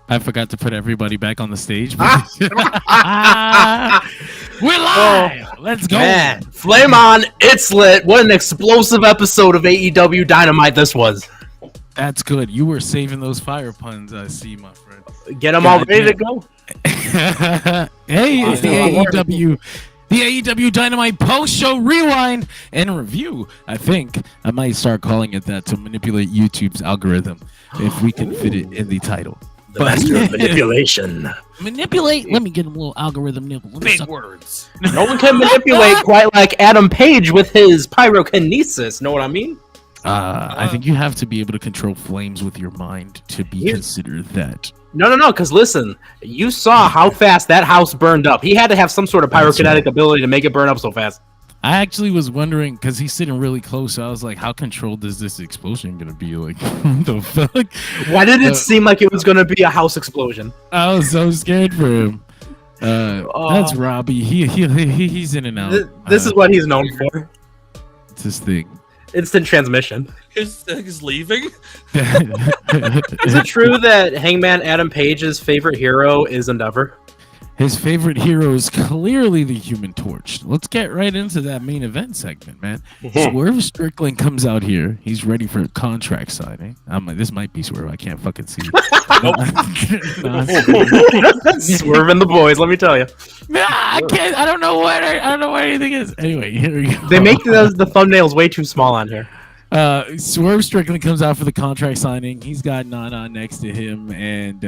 I forgot to put everybody back on the stage. We're Oh, live. Let's go. man, flame on, it's lit. What an explosive episode of AEW Dynamite this was. That's good. You were saving those fire puns, I see, my friend. Get them all ready to go. Hey, it's the AEW Dynamite post-show rewind and review. I think I might start calling it that to manipulate YouTube's algorithm if we can fit it in the title. The master of manipulation. Manipulate? Let me get a little algorithm nibble. Big words. No one can manipulate quite like Adam Page with his pyrokinesis. Know what I mean? I think you have to be able to control flames with your mind to be considered that. No, because listen, you saw how fast that house burned up. He had to have some sort of pyrokinetic ability to make it burn up so fast. I actually was wondering, because he's sitting really close, so I was like, how controlled is this explosion going to be? Like, what the fuck? Why did it seem like it was going to be a house explosion? I was so scared for him. That's Robbie. He's in and out. This is what he's known for. It's his thing. Instant transmission. He's leaving. Is it true that Hangman Adam Page's favorite hero is Endeavor? His favorite hero is clearly the Human Torch. Let's get right into that main event segment, man. Swerve Strickland comes out here. He's ready for a contract signing. I'm like, this might be Swerve. I can't fucking see. Swerve and the boys, let me tell you. Nah, I can't. I don't know what anything is. Anyway, here we go. They make the thumbnails way too small on here. Swerve Strickland comes out for the contract signing. He's got Nana next to him, and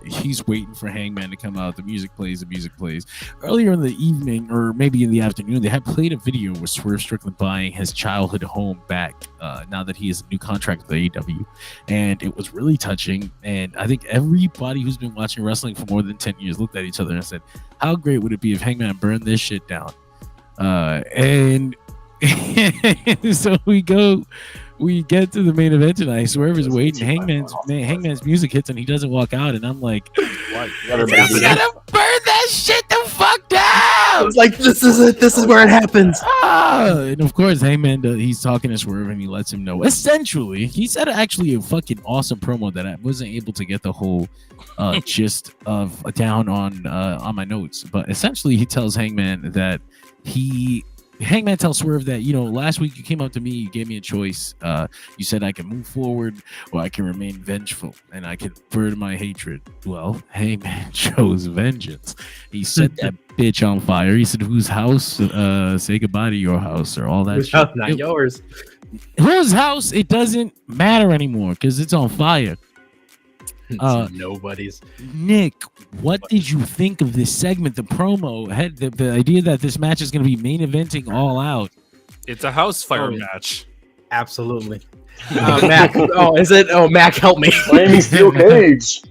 he's waiting for Hangman to come out. The music plays. Earlier in the evening, or maybe in the afternoon, they had played a video with Swerve Strickland buying his childhood home back now that he has a new contract with AEW, and it was really touching. And I think everybody who's been watching wrestling for more than 10 years looked at each other and said, how great would it be if Hangman burned this shit down? And so we get to the main event tonight. Swerve is waiting. Hangman's music hits and he doesn't walk out, and I'm like, What? you gotta burn that shit the fuck down. It's like, this is it. This is where it happens. And of course, Hangman, he's talking to Swerve and he lets him know. Essentially, he said actually a fucking awesome promo that I wasn't able to get the whole gist of down on my notes. But essentially, he tells Hangman that Hangman tells Swerve that, last week you came up to me, you gave me a choice. You said I can move forward or I can remain vengeful and I can burn my hatred. Well, Hangman chose vengeance. He set that bitch on fire. He said, whose house? Say goodbye to your house or all that Whose shit. house, not yours. Whose house? It doesn't matter anymore because it's on fire. Nobody's. Nick, what did you think of this segment? The promo had the idea that this match is going to be main eventing all out. It's a house fire match. Absolutely. Mac. Is it? Mac, help me. Flaming steel cage.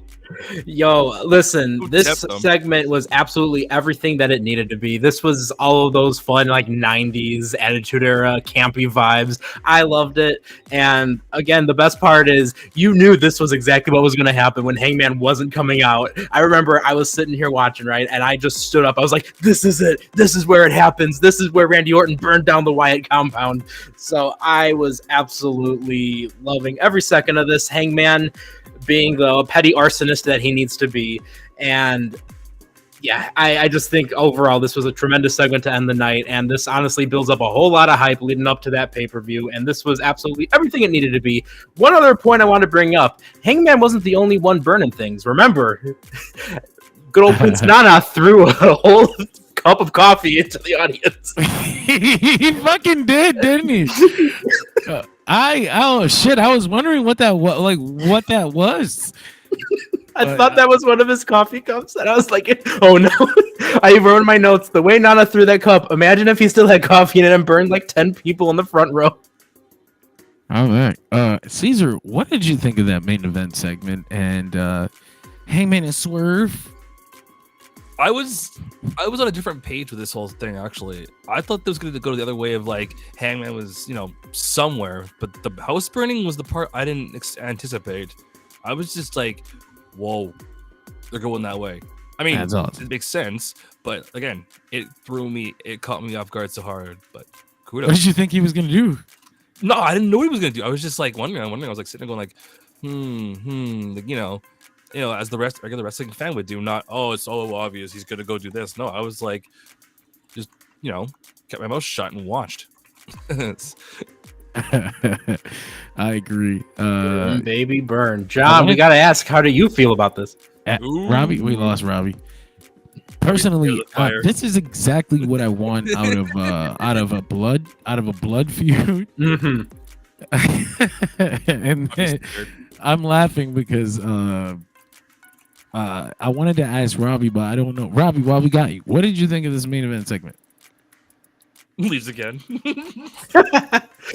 Yo, listen, Who this tipped them? segment was absolutely everything that it needed to be. This was all of those fun, like 90s Attitude Era, campy vibes. I loved it. And again, the best part is you knew this was exactly what was going to happen when Hangman wasn't coming out. I remember I was sitting here watching, right? And I just stood up. I was like, this is it. This is where it happens. This is where Randy Orton burned down the Wyatt compound. So I was absolutely loving every second of this. Hangman being the petty arsonist that he needs to be. And yeah, I just think overall this was a tremendous segment to end the night, and this honestly builds up a whole lot of hype leading up to that pay-per-view, and this was absolutely everything it needed to be. One other point I want to bring up, Hangman wasn't the only one burning things. Remember, good old Prince Nana threw a whole cup of coffee into the audience. He fucking did, didn't he? I was wondering what that was. I thought that was one of his coffee cups, and I was like, oh no. I wrote in my notes, the way Nana threw that cup, imagine if he still had coffee in it and burned like 10 people in the front row. All right. Caesar, what did you think of that main event segment and Hangman and Swerve? I was on a different page with this whole thing, actually. I thought it was going to go the other way of like Hangman was, somewhere, but the house burning was the part I didn't anticipate. I was just like, whoa, they're going that way. I mean, awesome. It makes sense, but again, it caught me off guard so hard, but kudos. What did you think he was going to do? No, I didn't know what he was going to do. I was just like wondering. I was like sitting there going like, as the regular wrestling fan would do. Not, oh, it's so obvious he's gonna go do this. No, I was like, just kept my mouth shut and watched. I agree. Baby burn. John, we gotta ask, how do you feel about this? Robbie, we lost Robbie. Personally, this is exactly what I want out of a blood feud. Mm-hmm. And then, I'm laughing because I wanted to ask Robbie, but I don't know. Robbie, while we got you, what did you think of this main event segment? Leaves again.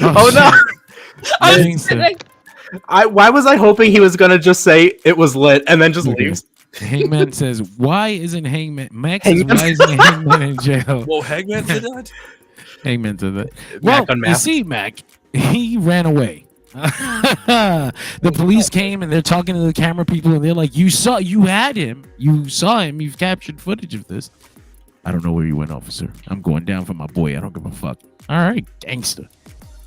Oh no! Why was I hoping he was gonna just say it was lit and then just leaves? Hangman says, "Why isn't Hangman?" Max says, "Why isn't Hangman in jail?" Well, Hangman said that. Hangman said that. Well, you see, Mac, he ran away. The police came and they're talking to the camera people and they're like, you had him, you've captured footage of this. I don't know where you went, officer. I'm going down for my boy. I don't give a fuck. All right, gangster.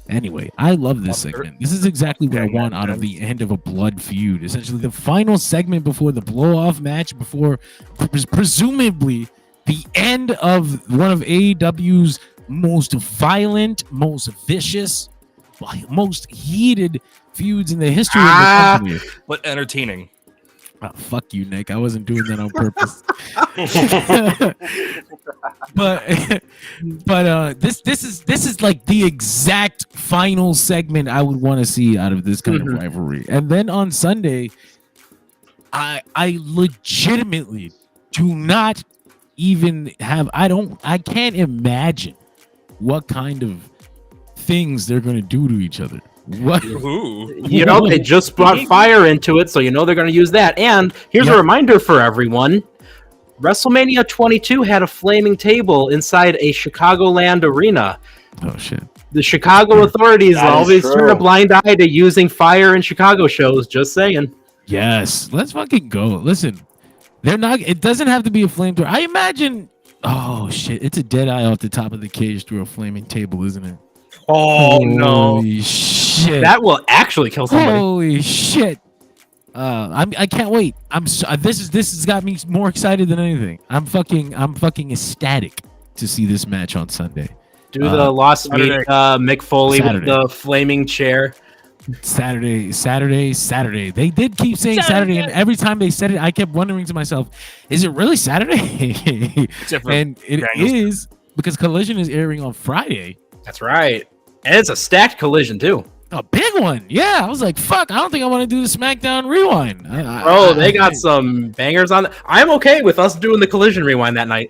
Anyway, I love this segment. This is exactly what I want out of the end of a blood feud. Essentially, the final segment before the blow-off match, before presumably the end of one of AEW's most violent, most vicious, most heated feuds in the history of the company. But entertaining. Oh, fuck you, Nick. I wasn't doing that on purpose. but this is like the exact final segment I would want to see out of this kind of rivalry. And then on Sunday, I legitimately do not even have I can't imagine what kind of things they're going to do to each other. What? You know, they just brought fire into it, so you know they're going to use that. And here's a reminder for everyone. WrestleMania 22 had a flaming table inside a Chicagoland arena. Oh, shit. The Chicago authorities always turn a blind eye to using fire in Chicago shows, just saying. Yes, let's fucking go. Listen, it doesn't have to be a flamethrower. I imagine, oh, shit, it's a dead eye off the top of the cage through a flaming table, isn't it? Oh, no. Holy shit. That will actually kill somebody. Holy shit. I can't wait. This has got me more excited than anything. I'm fucking ecstatic to see this match on Sunday. Do the Lost Mick Foley with the flaming chair. Saturday. They did keep saying Saturday, and every time they said it, I kept wondering to myself, is it really Saturday? And it is, because Collision is airing on Friday. That's right. And it's a stacked Collision, too. A big one. Yeah, I was like, fuck, I don't think I want to do the SmackDown Rewind. Bro, they got some bangers on it. I'm okay with us doing the Collision Rewind that night.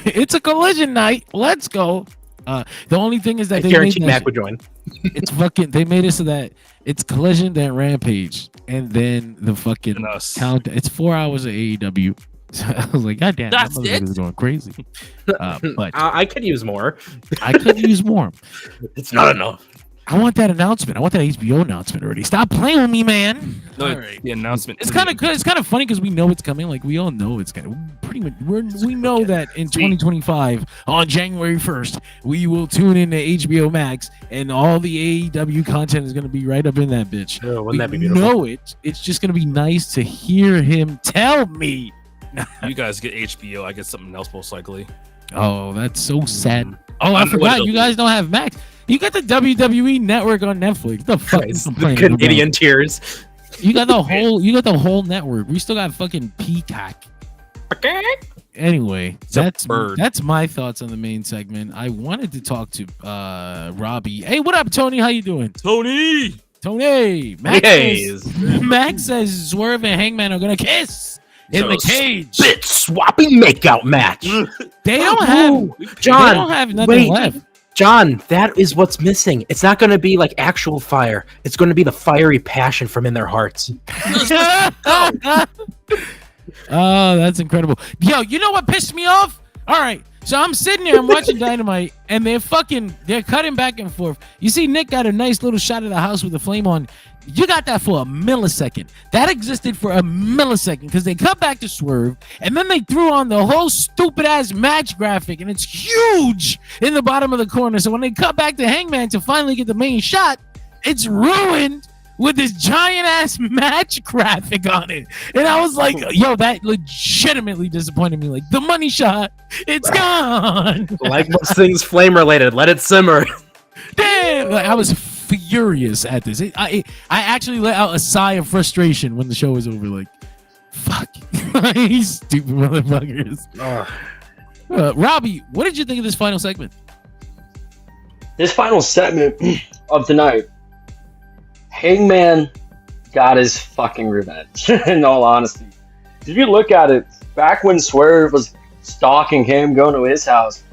It's a Collision night. Let's go. The only thing is that I guarantee Mac would join. It's fucking, they made it so that it's Collision, then Rampage, and then the fucking count. It's 4 hours of AEW. So I was like, God damn, that motherfucker's going crazy. But I could use more. It's not enough. I want that announcement. I want that HBO announcement already. Stop playing with me, man. No, right. The announcement. It's kind of good. It's kind of funny because we know it's coming. Like, we all know it's kind of pretty much. We know that in 2025 on January 1st we will tune in to HBO Max and all the AEW content is going to be right up in that bitch. Oh, wouldn't that be beautiful? Know it. It's just going to be nice to hear him tell me. You guys get HBO. I get something else most likely. Oh, that's so sad. Oh, I forgot. You guys don't have Max. You got the WWE Network on Netflix. The fuck is the Canadian tears. You got the whole network. We still got fucking Peacock. Okay. Anyway, that's my thoughts on the main segment. I wanted to talk to Robbie. Hey, what up, Tony? How you doing? Tony. Max says Swerve and Hangman are gonna kiss in the cage. Spit swapping makeout match. They don't have John. They don't have nothing left. John, that is what's missing. It's not going to be like actual fire. It's going to be the fiery passion from in their hearts. Oh, that's incredible. Yo, you know what pissed me off? All right. So I'm sitting there, I'm watching Dynamite, and they're cutting back and forth. You see Nick got a nice little shot of the house with the flame on. You got that for a millisecond. That existed for a millisecond because they cut back to Swerve, and then they threw on the whole stupid-ass match graphic, and it's huge in the bottom of the corner. So when they cut back to Hangman to finally get the main shot, it's ruined with this giant ass match graphic on it. And I was like, yo, that legitimately disappointed me. Like, the money shot, it's gone. Like most things flame related, let it simmer. Damn, like, I was furious at this. I actually let out a sigh of frustration when the show was over. Like, fuck, these stupid motherfuckers. Robbie, what did you think of this final segment? This final segment of tonight, Hangman got his fucking revenge, in all honesty. If you look at it, back when Swerve was stalking him, going to his house,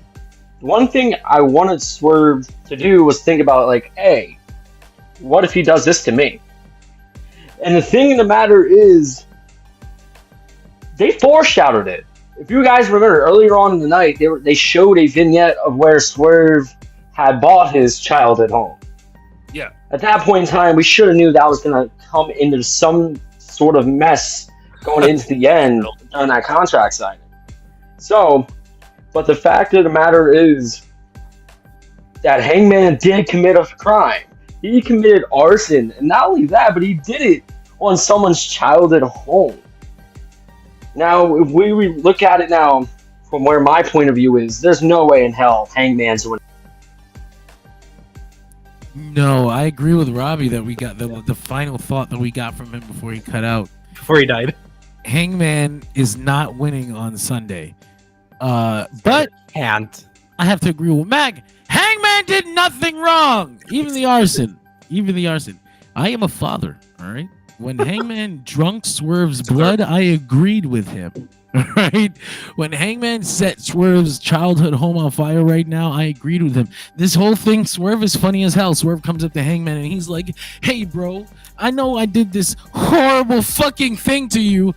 one thing I wanted Swerve to do was think about, like, hey, what if he does this to me? And the thing in the matter is, they foreshadowed it. If you guys remember, earlier on in the night, they showed a vignette of where Swerve had bought his childhood home. Yeah. At that point in time, we should have knew that was going to come into some sort of mess going into the end on that contract signing. So, but the fact of the matter is that Hangman did commit a crime. He committed arson, and not only that, but he did it on someone's childhood home. Now, if we look at it now from where my point of view is, there's no way in hell Hangman's winning. No, I agree with Robbie that we got the final thought that we got from him before he cut out. Before he died. Hangman is not winning on Sunday. But Can't. I have to agree with Mag. Hangman did nothing wrong. Even the arson. I am a father, all right? When Hangman drunk Swerve's blood, I agreed with him. Right? When Hangman set Swerve's childhood home on fire right now, I agreed with him. This whole thing, Swerve is funny as hell. Swerve comes up to Hangman and he's like, hey, bro, I know I did this horrible fucking thing to you,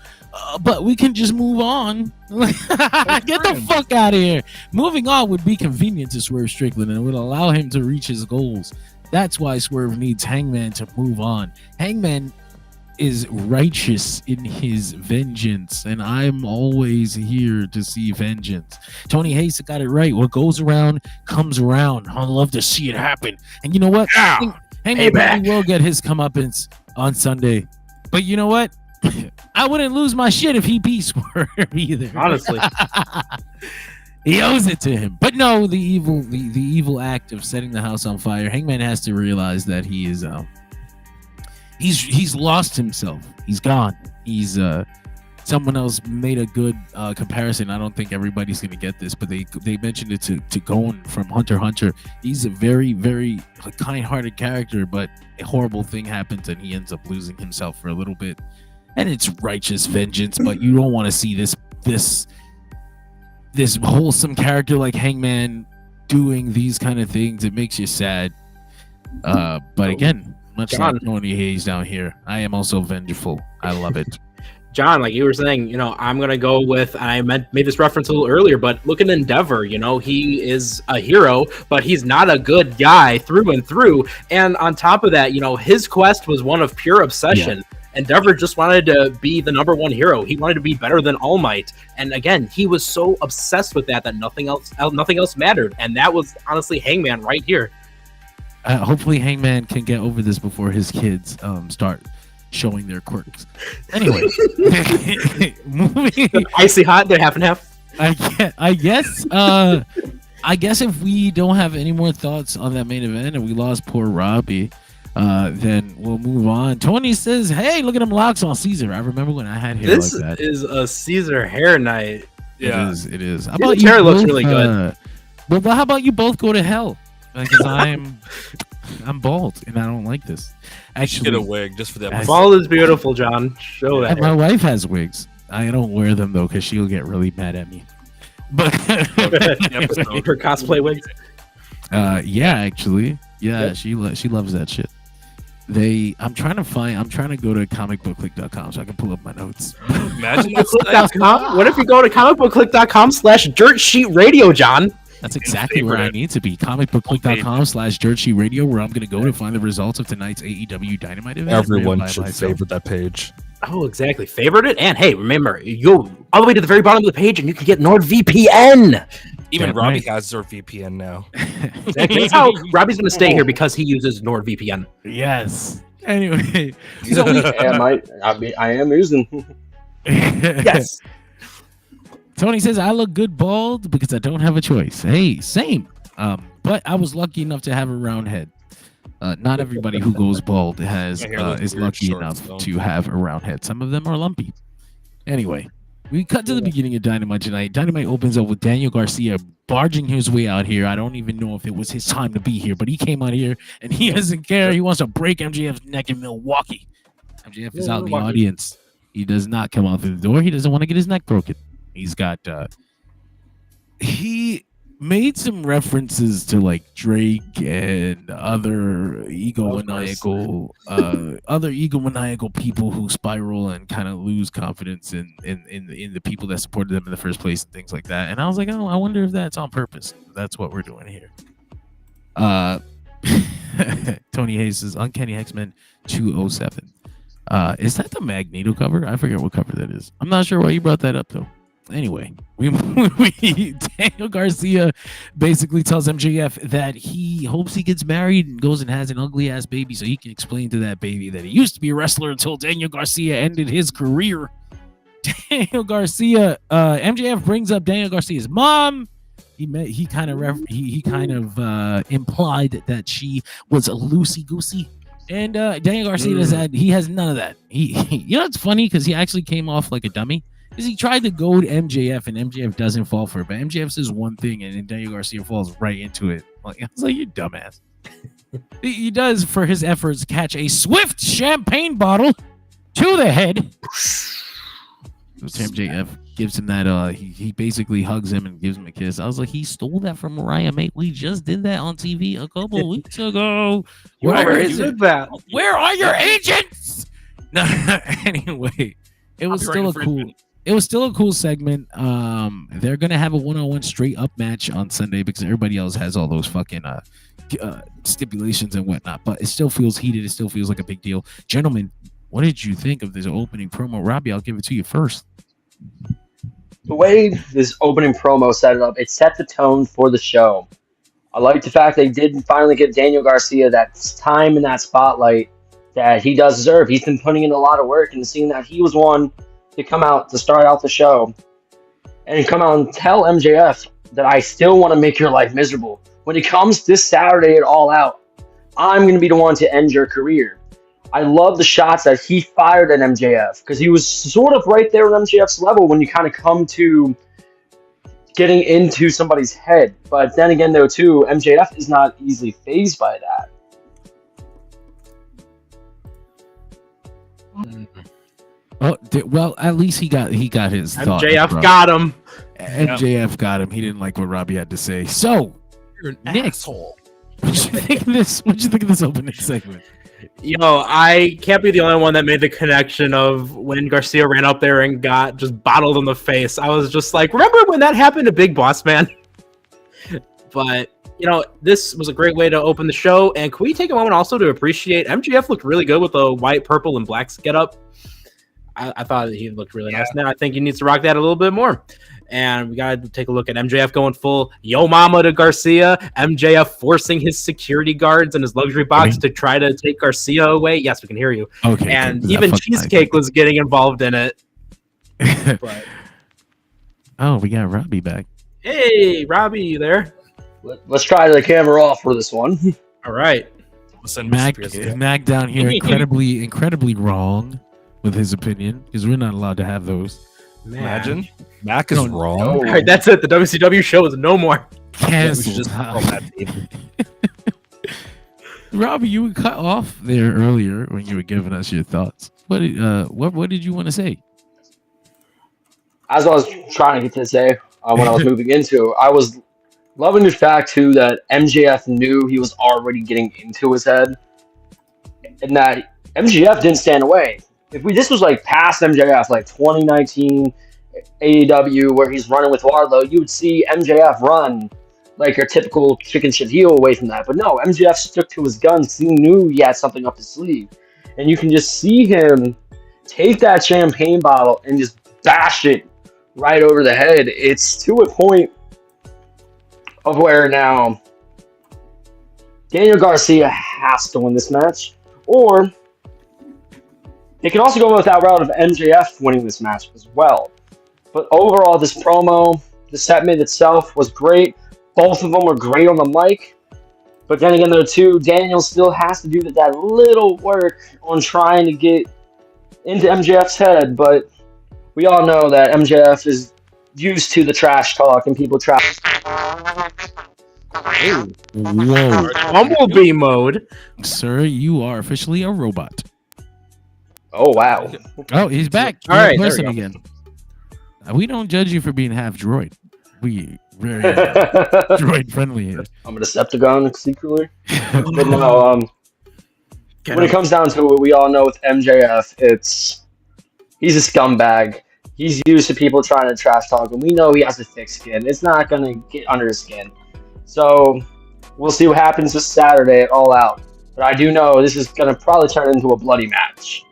but we can just move on. Get the fuck out of here. Moving on would be convenient to Swerve Strickland and would allow him to reach his goals. That's why Swerve needs Hangman to move on. Hangman is righteous in his vengeance, and I'm always here to see vengeance. Tony Hayes got it right. What goes around comes around. I'd love to see it happen. And you know what? Hangman probably will get his comeuppance on Sunday. But you know what? I wouldn't lose my shit if he beat Swerve either. Honestly. He owes it to him. But no, the evil act of setting the house on fire, Hangman has to realize that he is he's lost himself. He's gone. He's someone else made a good comparison. I don't think everybody's gonna get this, but they mentioned it to Gon from Hunter x Hunter. He's a very, very kind-hearted character, but a horrible thing happens and he ends up losing himself for a little bit. And it's righteous vengeance, but you don't want to see this wholesome character like Hangman doing these kind of things. It makes you sad. But again, much like Tony Hayes down here, I am also vengeful. I love it. John, like you were saying, I'm going to go with, I made this reference a little earlier, but look at Endeavor, he is a hero, but he's not a good guy through and through. And on top of that, his quest was one of pure obsession. Yeah. Endeavor just wanted to be the number one hero. He wanted to be better than All Might. And again, he was so obsessed with that nothing else mattered. And that was honestly Hangman right here. Hopefully Hangman can get over this before his kids start showing their quirks. Anyway, moving. Icy hot, they're half and half. I guess if we don't have any more thoughts on that main event and we lost poor Robbie, then we'll move on. Tony says, hey, look at them locks on Caesar. I remember when I had hair like that. This is a Caesar hair night. Yeah, it is. How about hair looks really good. Well, how about you both go to hell? Because I'm bald and I don't like this. Actually, get a wig just for that. Bald is beautiful, John. Show that. My wife has wigs. I don't wear them though because she'll get really mad at me. But her cosplay wigs. Yeah, actually, yeah, she loves that shit. I'm trying to go to comicbookclick.com so I can pull up my notes. Imagine What if you go to comicbookclick.com/dirtsheetradio, John? That's exactly where I need to be. comicbookclick.com/dirtsheetradio, where I'm going to go to find the results of tonight's AEW Dynamite event. Everyone should favorite that page. Oh, exactly. Favorite it. And hey, remember, you go all the way to the very bottom of the page and you can get NordVPN. Even Robbie has NordVPN now. Exactly. That's how Robbie's going to stay here because he uses NordVPN. Yes. Anyway, So we, I am using. yes. Tony says I look good bald because I don't have a choice. Hey, same. But I was lucky enough to have a round head. Not everybody who goes bald has My hair looks is weird lucky short, enough so. to have a round head. Some of them are lumpy. Anyway, we cut to the beginning of Dynamite tonight. Dynamite opens up with Daniel Garcia barging his way out here. I don't even know if it was his time to be here, but he came out here and he doesn't care. He wants to break MJF's neck in Milwaukee. MJF is out in the audience. He does not come out through the door. He doesn't want to get his neck broken. He's got he made some references to like Drake and other egomaniacal people who spiral and kind of lose confidence in the people that supported them in the first place and things like that. And I was like, oh, I wonder if that's on purpose. That's what we're doing here. Tony Hayes says Uncanny X-Men 207. Is that the Magneto cover? I forget what cover that is. I'm not sure why you brought that up though. Anyway, Daniel Garcia basically tells MJF that he hopes he gets married and goes and has an ugly ass baby so he can explain to that baby that he used to be a wrestler until Daniel Garcia ended his career. Daniel Garcia, MJF brings up Daniel Garcia's mom. He kind of implied that she was a loosey goosey. And Daniel Garcia said he has none of that. He it's funny because he actually came off like a dummy. Because he tried to goad MJF and MJF doesn't fall for it, but MJF says one thing and then Daniel Garcia falls right into it. Like, I was like, you dumbass. He does, for his efforts, catch a swift champagne bottle to the head. So MJF gives him that. He basically hugs him and gives him a kiss. I was like, he stole that from Mariah, mate. We just did that on TV a couple weeks ago. Where is it? Where are your agents? No, anyway, it was still a cool. It was still a cool segment. They're gonna have a one-on-one straight up match on Sunday because everybody else has all those fucking stipulations and whatnot. But it still feels heated. It still feels like a big deal, gentlemen. What did you think of this opening promo, Robbie? I'll give it to you first. The way this opening promo set it up, it set the tone for the show. I like the fact they did finally give Daniel Garcia that time in that spotlight that he does deserve. He's been putting in a lot of work, and seeing that he was one to come out to start out the show and come out and tell MJF that I still want to make your life miserable. When it comes this Saturday at All Out, I'm going to be the one to end your career. I love the shots that he fired at MJF because he was sort of right there at MJF's level when you kind of come to getting into somebody's head. But then again, though, too, MJF is not easily fazed by that. Oh, well, at least he got his thought. MJF got him. MJF got him. He didn't like what Robbie had to say. So, You're an Nick, asshole. What you think of this? What you think of this opening segment? I can't be the only one that made the connection of when Garcia ran up there and got just bottled in the face. I was just like, remember when that happened to Big Boss Man? But this was a great way to open the show. And can we take a moment also to appreciate MJF looked really good with the white, purple, and black getup. I thought he looked really nice. Now I think he needs to rock that a little bit more. And we got to take a look at MJF going full yo mama to Garcia. MJF forcing his security guards and his luxury box to try to take Garcia away. Yes, we can hear you. Okay. And even Cheesecake was getting involved in it. But, oh, we got Robbie back. hey, Robbie, you there? Let's try the camera off for this one. All right. Listen, Mac down here incredibly wrong with his opinion because we're not allowed to have those. Man. Imagine Mac is wrong. All right, that's it. The WCW show is no more. Canceled. Robbie, you were cut off there earlier when you were giving us your thoughts. What did you want to say? As I was trying to get to say when I was moving into, I was loving the fact too that MJF knew he was already getting into his head, and that MJF didn't stand away. If this was like past MJF, like 2019 AEW, where he's running with Wardlow, you would see MJF run like your typical chicken shit heel away from that. But no, MJF stuck to his guns. He knew he had something up his sleeve. And you can just see him take that champagne bottle and just bash it right over the head. It's to a point of where now Daniel Garcia has to win this match, or They can also go with that route of MJF winning this match as well. But overall, this promo, the segment itself was great. Both of them were great on the mic. But then again, though, too, Daniel still has to do that little work on trying to get into MJF's head. But we all know that MJF is used to the trash talk and people trash. Whoa, Bumblebee mode. sir, you are officially a robot. Oh, wow. Oh, he's back. All right, You're a there we person go. again. We don't judge you for being half droid. We very I'm droid friendly here. a Decepticon secretly. But no, when it comes down to it, we all know with MJF, he's a scumbag. He's used to people trying to trash talk, and we know he has a thick skin. It's not going to get under his skin. So we'll see what happens this Saturday at All Out. But I do know this is going to probably turn into a bloody match.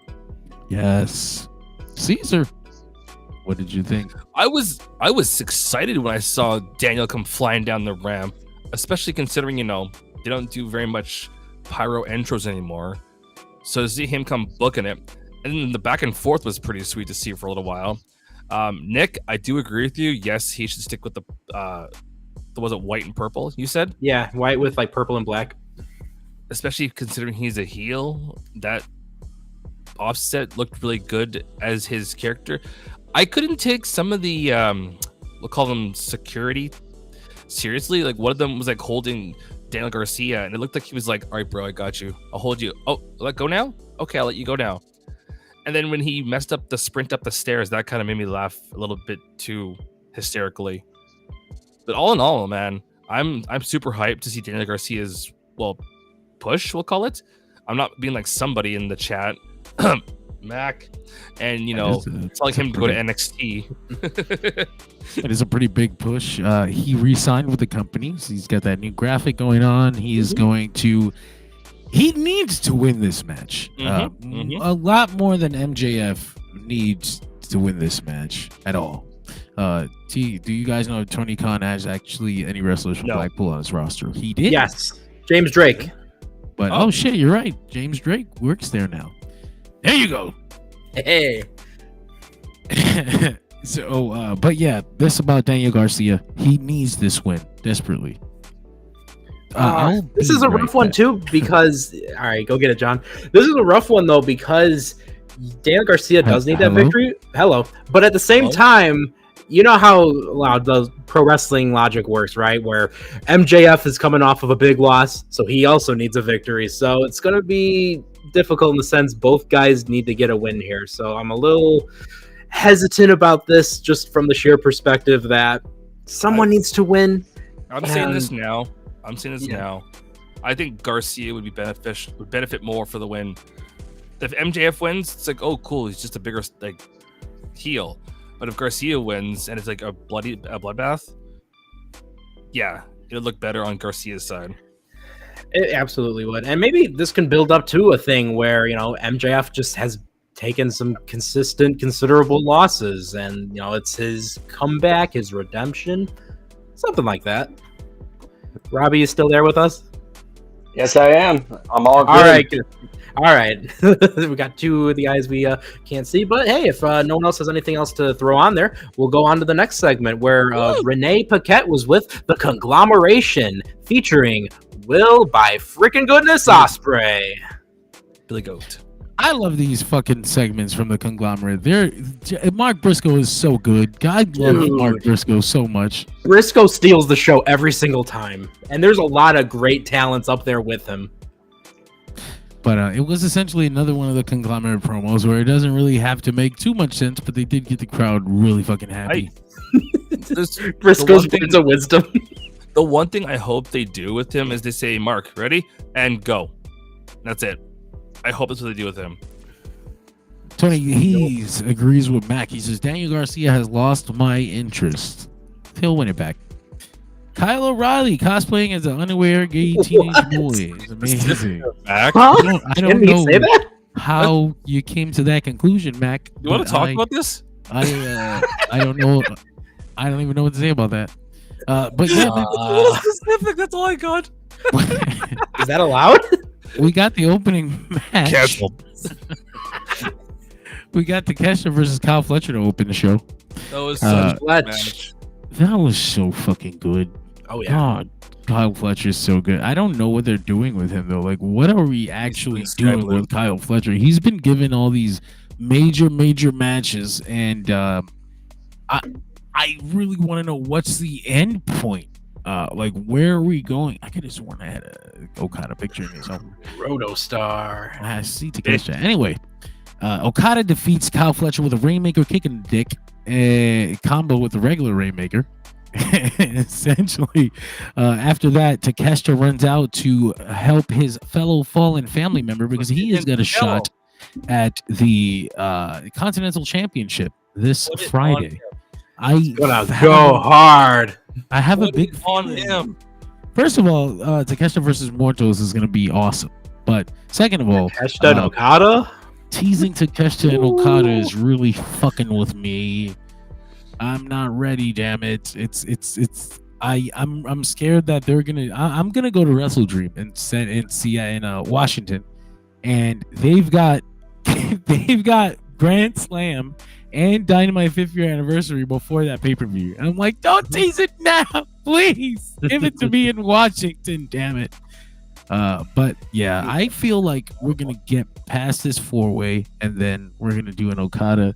Yes. Caesar, what did you think? I was excited when I saw Daniel come flying down the ramp, especially considering, they don't do very much pyro intros anymore. So to see him come booking it, and then the back and forth was pretty sweet to see for a little while. Nick, I do agree with you. Yes, he should stick with the was it white and purple, you said? Yeah, white with like purple and black. Especially considering he's a heel, that Offset looked really good as his character. I couldn't take some of the we'll call them security seriously. Like one of them was like holding Daniel Garcia, and it looked like he was like, "All right, bro, I got you. I'll hold you. Oh, let go now? Okay, I'll let you go now." And then when he messed up the sprint up the stairs, that kind of made me laugh a little bit too hysterically. But all in all, man, I'm super hyped to see Daniel Garcia's push, we'll call it. I'm not being like somebody in the chat, Mac, and it's like him to go to NXT. It is a pretty big push. He re-signed with the company, so he's got that new graphic going on. He is going to. He needs to win this match. A lot more than MJF needs to win this match at all. Do you guys know if Tony Khan has actually any wrestlers from Blackpool on his roster? He did. Yes, James Drake. But oh shit, you're right. James Drake works there now. There you go. Hey. So, but yeah, this about Daniel Garcia. He needs this win desperately. This is a rough one too because all right, go get it, John. This is a rough one though because Daniel Garcia does need that victory. Hello, but at the same time, you know how the pro wrestling logic works, right? Where MJF is coming off of a big loss, so he also needs a victory. So it's going to be difficult in the sense both guys need to get a win here. So I'm a little hesitant about this just from the sheer perspective that someone needs to win. I'm saying this now. Now. I think Garcia would benefit more for the win. If MJF wins, it's like, oh, cool, he's just a bigger heel. But if Garcia wins and it's like a bloodbath, yeah, it would look better on Garcia's side. It absolutely would. And maybe this can build up to a thing where, MJF just has taken some considerable losses and, it's his comeback, his redemption, something like that. Robbie, you still there with us? Yes, I am. I'm all good. All right, good. All right. We got two of the guys we can't see, but hey, if no one else has anything else to throw on there, we'll go on to the next segment where Renee Paquette was with the Conglomeration featuring Will by freaking goodness Ospreay. Billy Goat. I love these fucking segments from the Conglomerate. Mark Briscoe is so good. God love Mark Briscoe so much. Briscoe steals the show every single time, and there's a lot of great talents up there with him. But it was essentially another one of the Conglomerate promos where it doesn't really have to make too much sense, but they did get the crowd really fucking happy. Briscoe's words of wisdom. The one thing I hope they do with him is they say, Mark, ready? And go. That's it. I hope that's what they do with him. Tony, he agrees with Mac. He says, Daniel Garcia has lost my interest. He'll win it back. Kyle O'Reilly cosplaying as an unaware gay teenage boy is amazing. Mac? Huh? I don't know how you came to that conclusion, Mac. You want to talk about this? I don't know. I don't even know what to say about that. But yeah, specific. That's all I got. Is that allowed? We got the opening match. Canceled. We got Takeshita versus Kyle Fletcher to open the show. That was Uh, such a good match. That was so fucking good. Oh yeah. God, Kyle Fletcher's so good. I don't know what they're doing with him though. Like, what are we actually doing scrambling. with Kyle Fletcher? He's been given all these major matches, and I really want to know what's the end point. Like, where are we going? I could have sworn I had a Okada picture in this. Roto Star. I see Takeshita. Anyway, Okada defeats Kyle Fletcher with a Rainmaker kick in the dick, a combo with the regular Rainmaker. Essentially, after that, Takeshita runs out to help his fellow fallen family member because he has got a shot at the Continental Championship this Put it Friday. Gonna go hard. I have a Put big it on him. First of all, Takeshita versus Mortos is going to be awesome. But second of all, Takeshita and Okada. teasing Takeshita and Okada is really fucking with me. I'm not ready, damn it. I'm scared that they're gonna. I'm gonna go to Wrestle Dream and see in Washington, and they've got Grand Slam and Dynamite 5th year anniversary before that pay-per-view. And I'm like, don't tease it now, please. Give it to me in Washington, damn it. But yeah, I feel like we're gonna get past this 4-way, and then we're gonna do an Okada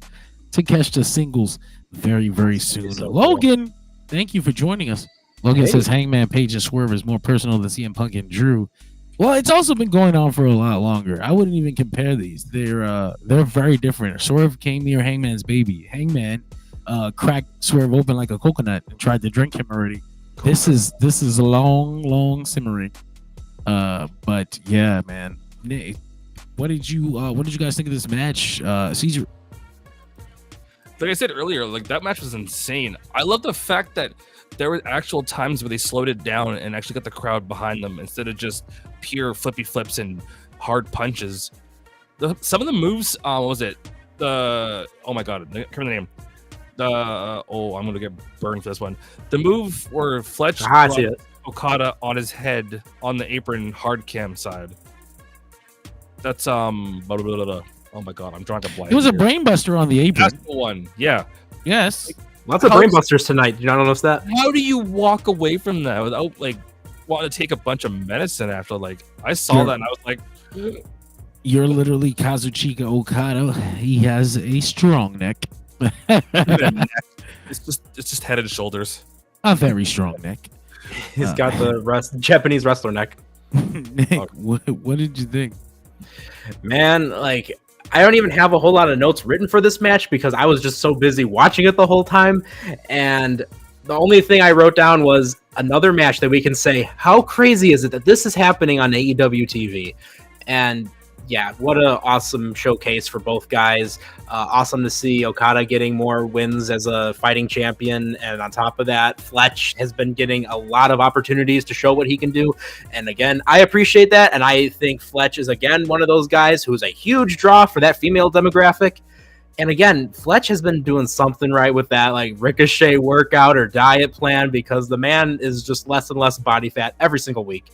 Takeshita singles very soon. So Logan, thank you for joining us. Logan Hey. says Hangman Page and Swerve is more personal than CM Punk and Drew. Well, it's also been going on for a lot longer. I wouldn't even compare these. They're very different. Swerve came near Hangman's baby. Hangman cracked Swerve open like a coconut and tried to drink him already. This is long simmering. But yeah, man. Nick, what did you guys think of this match? Caesar. Like I said earlier, like that match was insane. I love the fact that there were actual times where they slowed it down and actually got the crowd behind them instead of just pure flippy flips and hard punches. Some of the moves, what was it? Oh my god, I can't remember the name. I'm gonna get burned for this one. The move where Fletch I see it. Okada on his head on the apron hard cam side. That's blah, blah, blah, blah. Oh my god, I'm drawing a blank. It was a here. brainbuster on the apron. That's the one. Yeah. Yes. Lots of How- brainbusters tonight. Did you not notice that? How do you walk away from that without like wanting to take a bunch of medicine after? Like I saw that and I was like, You're literally Kazuchika Okada. He has a strong neck. it's just head and shoulders. A very strong neck. He's got the Japanese wrestler neck. Nick, what did you think? Man, like I don't even have a whole lot of notes written for this match because I was just so busy watching it the whole time. And the only thing I wrote down was another match that we can say, how crazy is it that this is happening on AEW TV? And yeah, what an awesome showcase for both guys. Awesome to see Okada getting more wins as a fighting champion. And on top of that, Fletch has been getting a lot of opportunities to show what he can do. And again, I appreciate that. And I think Fletch is, again, one of those guys who's a huge draw for that female demographic. And again, Fletch has been doing something right with that, like Ricochet workout or diet plan, because the man is just less and less body fat every single week.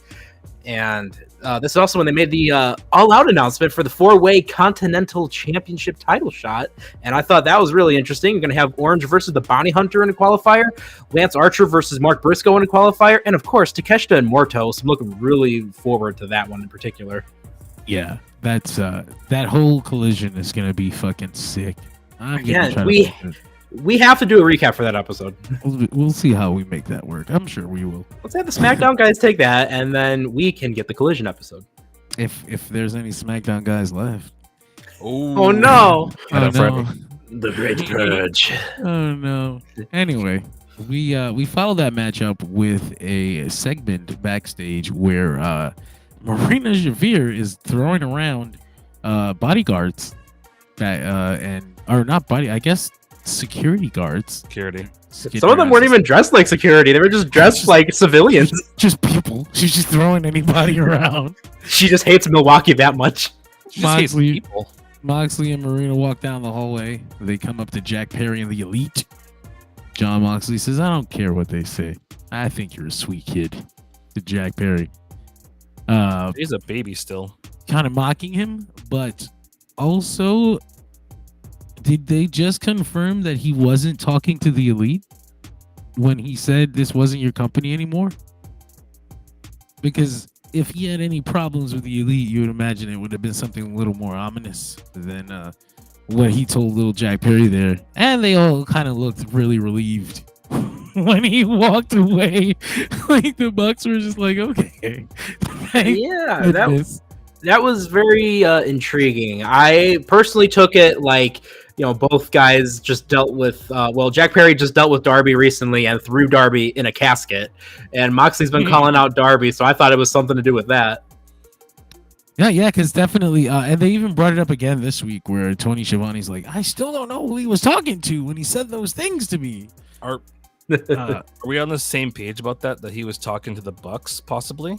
And this is also when they made the all-out announcement for the 4-way Continental Championship title shot. And I thought that was really interesting. You're going to have Orange versus the Bounty Hunter in a qualifier, Lance Archer versus Mark Briscoe in a qualifier, and of course, Takeshita and Mortos. I'm looking really forward to that one in particular. Yeah, that's that whole collision is gonna be fucking sick. Again, we have to do a recap for that episode. We'll see how we make that work. I'm sure we will. Let's have the SmackDown guys take that, and then we can get the collision episode. If there's any SmackDown guys left. Oh no! Oh no. The Great Purge. Oh no. Anyway, we followed that matchup with a segment backstage where Marina Shafir is throwing around bodyguards that I guess security guards. Security. Some of them weren't even dressed like security. They were just dressed like civilians. Just people. She's just throwing anybody around. She just hates Milwaukee that much. She just hates Moxley- people. Moxley and Marina walk down the hallway. They come up to Jack Perry and the Elite. John Moxley says, I don't care what they say. I think you're a sweet kid. To Jack Perry. He's a baby still. Kind of mocking him, but also did they just confirm that he wasn't talking to the Elite when he said this wasn't your company anymore? Because if he had any problems with the Elite, you would imagine it would have been something a little more ominous than what he told little Jack Perry there. And they all kind of looked really relieved when he walked away. Like the Bucks were just like, okay. Yeah, that was very intriguing. I personally took it like, both guys just dealt with, Jack Perry just dealt with Darby recently and threw Darby in a casket. And Moxley's been calling out Darby, so I thought it was something to do with that. Yeah, because definitely, and they even brought it up again this week where Tony Schiavone's like, I still don't know who he was talking to when he said those things to me. Are we on the same page about that he was talking to the Bucks, possibly?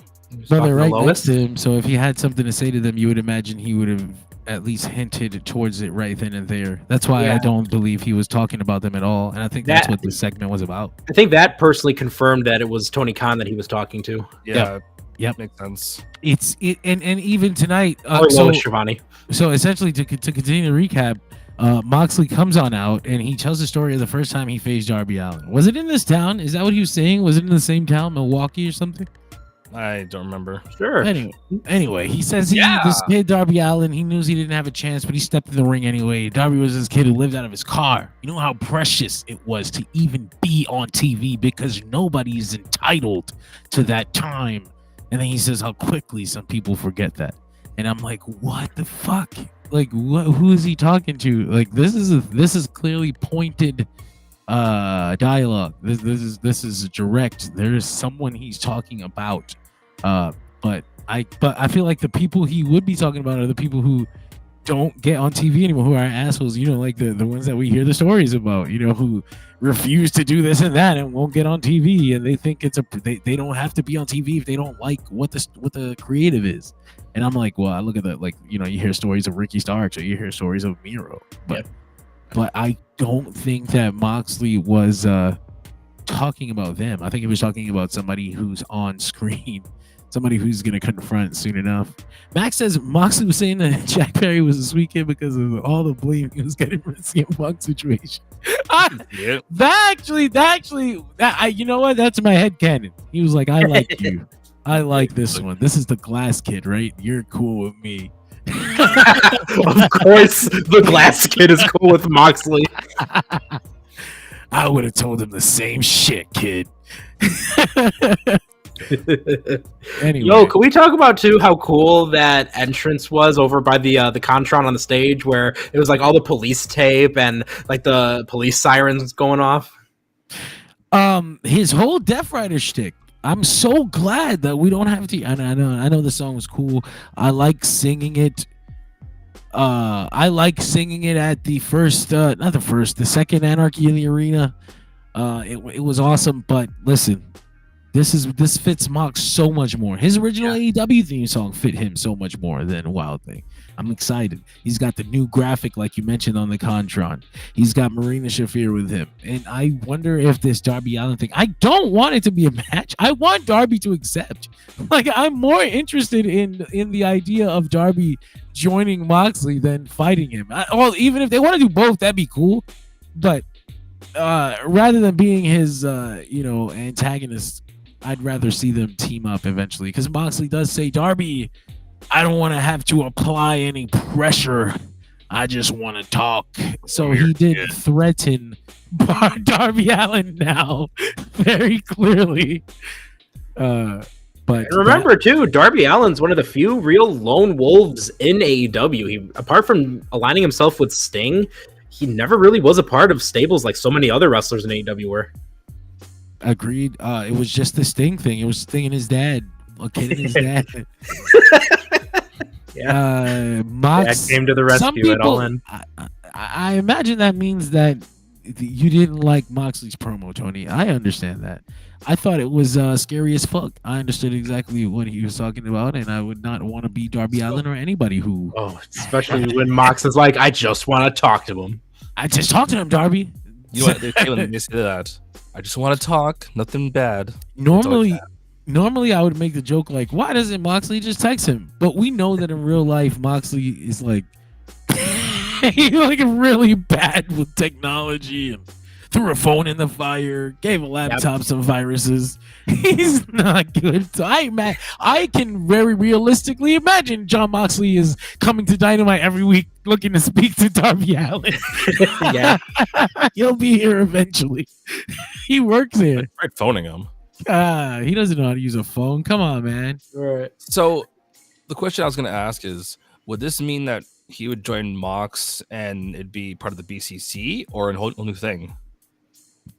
Well, they're right next to him, so if he had something to say to them, you would imagine he would have at least hinted towards it right then and there. That's why I don't believe he was talking about them at all, and I think that's what this segment was about. I think that personally confirmed that it was Tony Khan that he was talking to. Yeah. Yep, makes sense. And even tonight, Schiavone. So essentially, to continue the recap, Moxley comes on out and he tells the story of the first time he faced Darby Allin. Was it in this town? Is that what he was saying? Was it in the same town, Milwaukee or something? I don't remember. Sure. Anyway, he says this kid Darby Allin, he knew he didn't have a chance, but he stepped in the ring anyway. Darby was this kid who lived out of his car. You know how precious it was to even be on TV because nobody's entitled to that time. And then he says how quickly some people forget that. And I'm like, what the fuck? Like, who is he talking to? Like, this is clearly pointed dialogue. This is direct. There is someone he's talking about. But I feel like the people he would be talking about are the people who don't get on TV anymore, who are assholes, like the ones that we hear the stories about, who refuse to do this and that and won't get on TV, and they think they don't have to be on TV if they don't like what the creative is. And I'm like, well, I look at that, like, you hear stories of Ricky Starks or you hear stories of Miro, but I don't think that Moxley was talking about them. I think he was talking about somebody who's on screen, somebody who's going to confront soon enough. Max says Moxley was saying that Jack Perry was a sweet kid because of all the blame he was getting from the CM Punk situation. You know what? That's my headcanon. He was like, I like you. I like this one. This is the glass kid, right? You're cool with me. Of course, the glass kid is cool with Moxley. I would have told him the same shit, kid. Anyway. Can we talk about too how cool that entrance was over by the Contron on the stage, where it was like all the police tape and like the police sirens going off? His whole Death Rider shtick. I'm so glad that we don't have to. I know the song was cool. I like singing it. I like singing it at the second Anarchy in the Arena. It was awesome, but listen, this fits Mox so much more. His original AEW theme song fit him so much more than Wild Thing. I'm excited. He's got the new graphic, like you mentioned, on the Contron. He's got Marina Shafir with him. And I wonder if this Darby Allin thing, I don't want it to be a match. I want Darby to accept. Like, I'm more interested in the idea of Darby joining Moxley than fighting him. Even if they want to do both, that'd be cool. But rather than being his, antagonist, I'd rather see them team up eventually. Because Moxley does say, Darby, I don't want to have to apply any pressure. I just want to talk. So he did threaten Darby Allin now very clearly. But remember too, Darby Allin's one of the few real lone wolves in AEW. He, apart from aligning himself with Sting, he never really was a part of stables like so many other wrestlers in AEW were. Agreed. It was just the Sting thing. It was Sting and his dad. A kid and his dad. Mox came to the rescue at all in. I imagine that means that you didn't like Moxley's promo, Tony. I understand that. I thought it was scary as fuck. I understood exactly what he was talking about, and I would not want to be Darby Allin or anybody who. Oh, especially when Mox is like, I just want to talk to him. I just talk to him, Darby. You know what? They say that. I just want to talk. Nothing bad. Normally, I would make the joke like, why doesn't Moxley just text him? But we know that in real life, Moxley is like, He's like really bad with technology and threw a phone in the fire, gave a laptop some viruses. He's not good. So I can very realistically imagine Jon Moxley is coming to Dynamite every week looking to speak to Darby Allin. Yeah. He'll be here eventually. He works here. Tried phoning him. He doesn't know how to use a phone. Come on, man. Right. So the question I was going to ask is, would this mean that he would join Mox and it'd be part of the BCC or a whole new thing?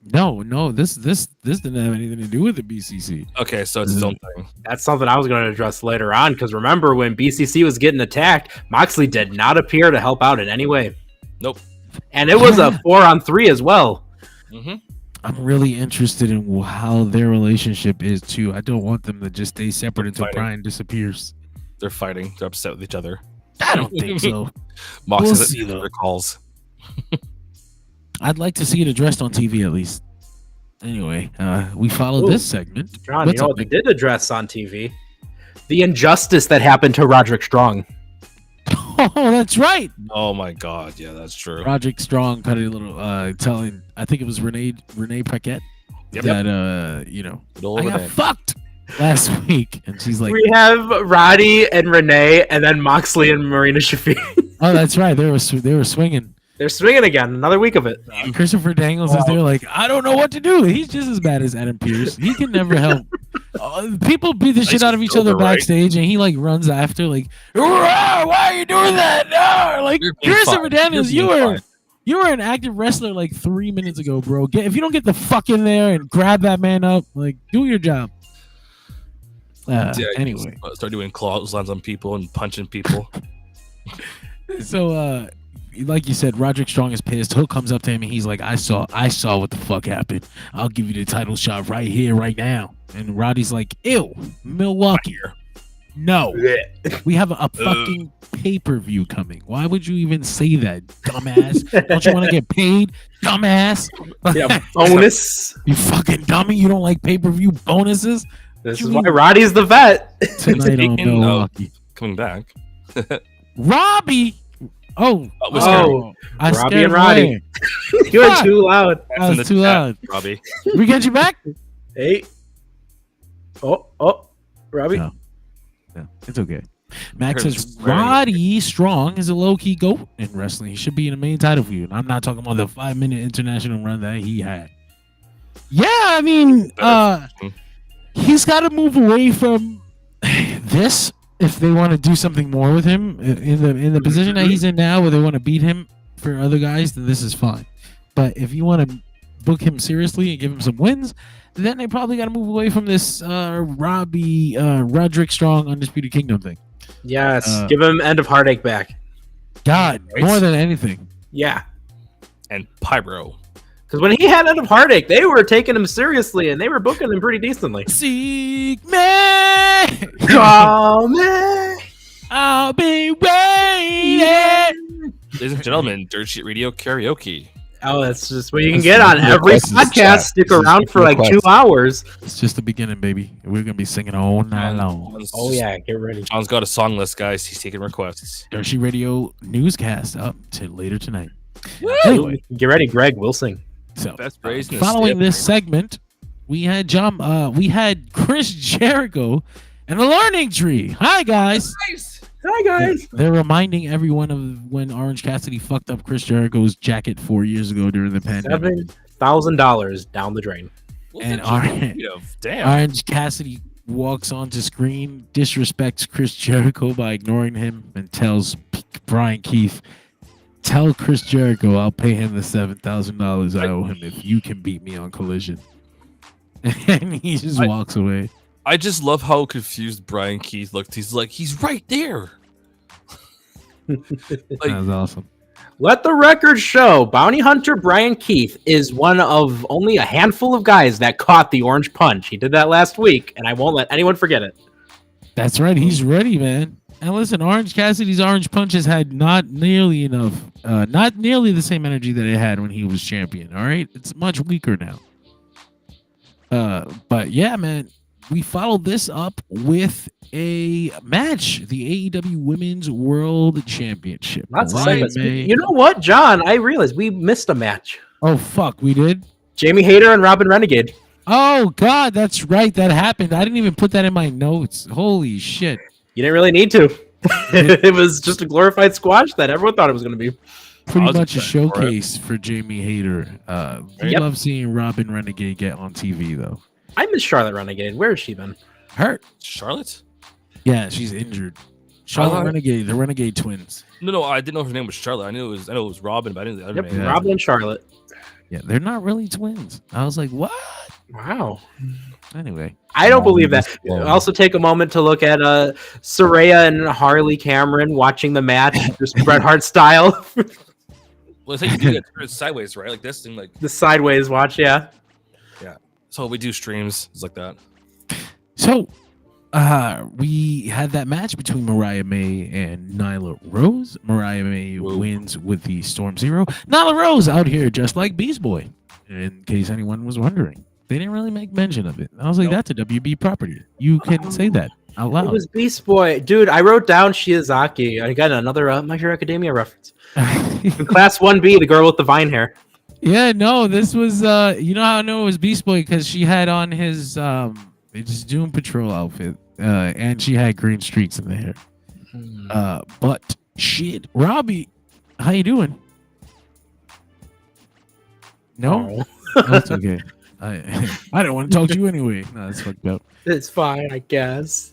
No. This didn't have anything to do with the BCC. Okay, so it's his own thing. That's something I was going to address later on, because remember when BCC was getting attacked, Moxley did not appear to help out in any way. Nope. And it was a 4-on-3 as well. Mm-hmm. I'm really interested in how their relationship is too. I don't want them to just stay separate until Fighting. Brian disappears. They're fighting. They're upset with each other. I don't think so. Mox We'll doesn't see, answer though. their calls. I'd like to see it addressed on TV at least. Anyway, we follow Ooh. this segment. John, What's you know up, what they did address on TV? The injustice that happened to Roderick Strong. Oh, that's right. Oh my God, yeah, that's true. Roderick Strong cut a little telling, I think it was Renee Paquette Yep. that Good old I got Renee. fucked last week, and she's like, We have Roddy and Renee, and then Moxley and Marina Shafir. oh, that's right. They were swinging. They're swinging again. Another week of it. Christopher Daniels is there like, I don't know what to do. He's just as bad as Adam Pearce. He can never help. People beat the shit out of each other Right? backstage, and he like runs after like, "Hurrah, why are you doing that? No!" Like You're being Christopher fine. Daniels, You're you being were fine. you were an active wrestler like 3 minutes ago, bro. If you don't get the fuck in there and grab that man up, like do your job. Yeah, Anyway, start doing clotheslines on people and punching people. so like you said, Roderick Strong is pissed. Hook comes up to him and he's like, I saw what the fuck happened. I'll give you the title shot right here, right now. And Roddy's like, ew, Milwaukee. No. We have a fucking pay-per-view coming. Why would you even say that, dumbass? Don't you want to get paid, dumbass? Yeah, bonus. You fucking dummy. You don't like pay-per-view bonuses? This You is why mean- Roddy's the vet. Tonight on Speaking of- Milwaukee. Coming back. Robbie. Oh, I Robbie scared and him Roddy. away. You were Fuck. too loud. That was too loud. Robbie. We get you back? Hey. Oh, Robbie. No. No, it's okay. Max Heard says swearing. Roddy Strong is a low-key GOAT in wrestling. He should be in the main title feud. I'm not talking about the 5-minute international run that he had. Yeah, I mean, he's got to move away from this if they want to do something more with him in the position that he's in now, where they want to beat him for other guys. Then this is fine. But if you want to book him seriously and give him some wins, then they probably got to move away from this Roderick Strong Undisputed Kingdom thing. Yes. Give him End of Heartache back. God, Right. more than anything. Yeah. And Pyro. Because when he had End of Heartache, they were taking him seriously and they were booking him pretty decently. Seek me. Oh, man. I'll be waiting. Ladies and gentlemen, Dirt Sheet Radio Karaoke. Oh, that's just what you can get on every Request in the podcast. chat. Stick This is around for like 2 request. hours. It's just the beginning, baby. We're gonna be singing all night long. Oh, yeah. Get ready. John's got a song list, guys. He's taking requests. Dirty Radio newscast up to later tonight. Anyway, Get ready, Greg. We'll sing. so Best raised in the following stiff. this segment, we had Chris Jericho and the Learning Tree. Hi guys. Hi, guys. They're reminding everyone of when Orange Cassidy fucked up Chris Jericho's jacket 4 years ago during the pandemic. $7,000 down the drain. And Damn. Orange Cassidy walks onto screen, disrespects Chris Jericho by ignoring him, and tells Brian Keith, "Tell Chris Jericho I'll pay him the $7,000 I owe him if you can beat me on Collision." And he just walks away. I just love how confused Brian Keith looked. He's like, he's right there. That was awesome. Let the record show Bounty Hunter Brian Keith is one of only a handful of guys that caught the orange punch. He did that last week, and I won't let anyone forget it. That's right. He's ready, man. And listen, Orange Cassidy's orange punches had not nearly the same energy that it had when he was champion. All right, it's much weaker now. But yeah, man, we followed this up with a match, the AEW Women's World Championship. Lots of Mariah segments. May- You know what, John? I realized we missed a match. Oh fuck, we did. Jamie Hayter and Robin Renegade. Oh god, that's right. That happened. I didn't even put that in my notes. Holy shit. You didn't really need to. It was just a glorified squash that everyone thought it was going to be. Pretty was much a excited for it. showcase for Jamie Hayter. We Yep. love seeing Robin Renegade get on TV though. I miss Charlotte Renegade. Where has she been? Hurt. Charlotte? Yeah, she's injured. Charlotte thought- Renegade, the Renegade twins. No, I didn't know if her name was Charlotte. I knew it was Robin, but I didn't know the other Yep, name. Yeah. Robin and Charlotte. Yeah, they're not really twins. I was like, what? Wow. Anyway. I don't believe that. Well, Also, take a moment to look at Saraya and Harley Cameron watching the match, just Bret Hart style. Well, it's like you do that turn it sideways, right? Like this thing, like The sideways watch, yeah. so we do streams. It's like that. So, we had that match between Mariah May and Nyla Rose. Mariah May Whoa. wins with the Storm Zero. Nyla Rose out here just like Beast Boy, in case anyone was wondering. They didn't really make mention of it. I was like, Nope. that's a WB property. You can say that out It loud. was Beast Boy. Dude, I wrote down Shiozaki. I got another My Hero Academia reference. Class 1B, the girl with the vine hair. Yeah, no, this was you know how I know it was Beast Boy because she had on his Doom Patrol outfit, and she had green streaks in the hair. But shit, Robbie, how you doing? No, that's okay. I don't want to talk to you anyway. No, that's fucked up. It's fine, I guess.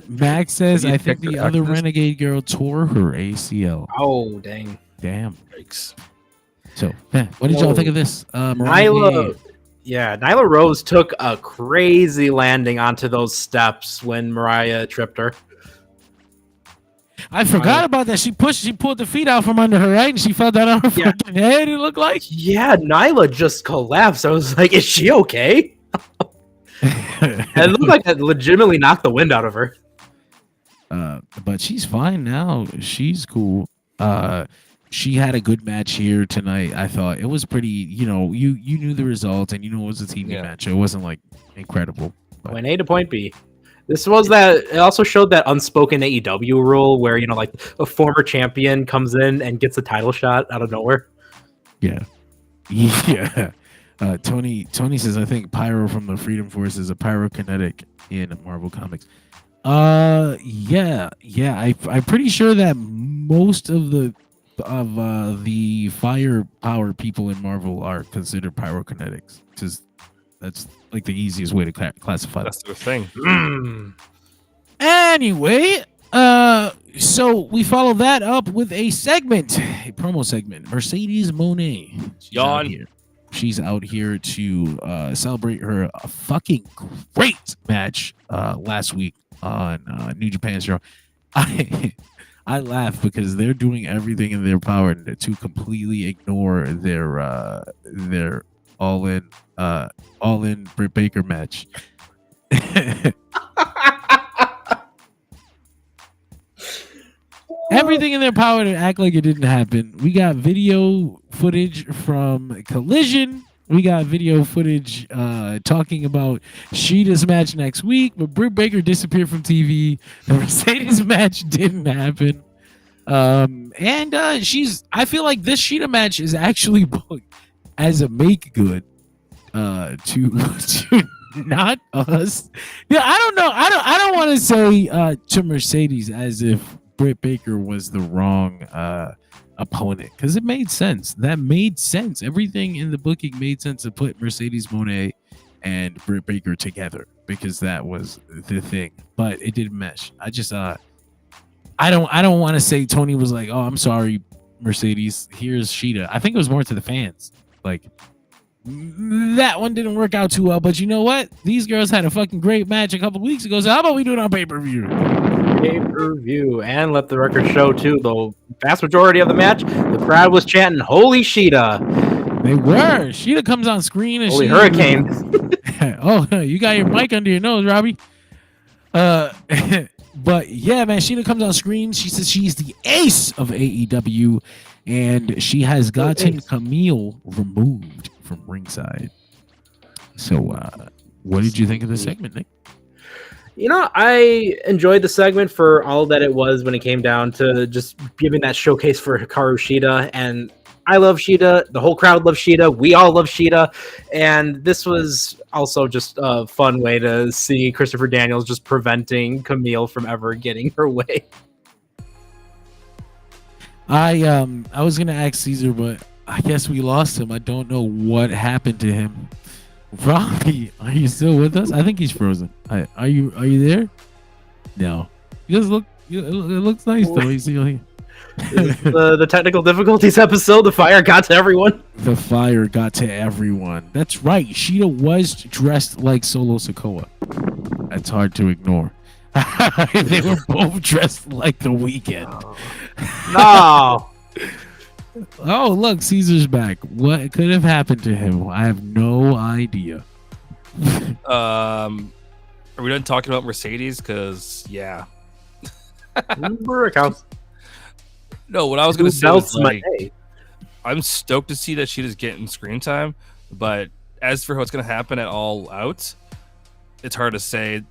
Max says Have you I think checked the the other actress? Renegade girl tore her ACL. Oh, dang. Damn. Yikes. So, what did y'all think of this? Nyla, yeah, Nyla Rose took a crazy landing onto those steps when Mariah tripped her. I forgot about that. She pulled the feet out from under her, right? And she fell down on her Yeah. fucking head, it looked like. Yeah, Nyla just collapsed. I was like, is she okay? And it looked like it legitimately knocked the wind out of her. But she's fine now. She's cool. She had a good match here tonight. I thought it was pretty. You know, you knew the result, and you know it was a TV Yeah. match. It wasn't like incredible. But Point A to point B. This was that. It also showed that unspoken AEW rule where, you know, like a former champion comes in and gets a title shot out of nowhere. yeah, yeah. Tony says I think Pyro from the Freedom Force is a pyrokinetic in Marvel Comics. Yeah. I'm pretty sure that most of the firepower people in Marvel are considered pyrokinetics, because that's like the easiest way to classify that. That's the thing. Anyway, so we follow that up with a promo segment. Mercedes Moné. She's out here to celebrate her fucking great match last week on New Japan Show. I laugh because they're doing everything in their power to completely ignore their all-in Britt Baker match. Everything in their power to act like it didn't happen. We got video footage from Collision. We got video footage talking about Sheeta's match next week, but Britt Baker disappeared from TV. The Mercedes match didn't happen. I feel like this Sheeta match is actually booked as a make good to not us. Yeah, I don't know. I don't want to say to Mercedes as if Britt Baker was the wrong opponent, because it made sense. That made sense. Everything in the booking made sense to put Mercedes Moné and Britt Baker together, because that was the thing. But it didn't mesh. I just I don't want to say Tony was like, oh, I'm sorry, Mercedes, here's Sheeta. I think it was more to the fans. Like, that one didn't work out too well, but you know what? These girls had a fucking great match a couple weeks ago, so how about we do it on pay-per-view? Pay-per-view. And let the record show, too, the vast majority of the match, the crowd was chanting, "Holy Sheeta!" They were. Sheeta comes on screen and Holy Hurricane. Oh, you got your mic under your nose, Robbie. But yeah, man, Sheeta comes on screen. She says she's the ace of AEW, and she has gotten Camille removed from ringside. So, what did you think of the segment, Nick? I enjoyed the segment for all that it was when it came down to just giving that showcase for Hikaru Shida. And I love Shida. The whole crowd loves Shida. We all love Shida. And this was also just a fun way to see Christopher Daniels just preventing Camille from ever getting her way. I was gonna ask Caesar, but I guess we lost him. I don't know what happened to him. Robbie, are you still with us? I think he's frozen. Are you there? No. He does look. It looks nice though. He's still here. The technical difficulties episode. The fire got to everyone. The fire got to everyone. That's right. Shida was dressed like Solo Sikoa. That's hard to ignore. They were both dressed like The Weeknd. No. Oh, look, Caesar's back. What could have happened to him? I have no idea. Are we done talking about Mercedes? Because yeah. No, what I was gonna say was like, I'm stoked to see that she is getting screen time, but as for what's gonna happen at All Out, it's hard to say.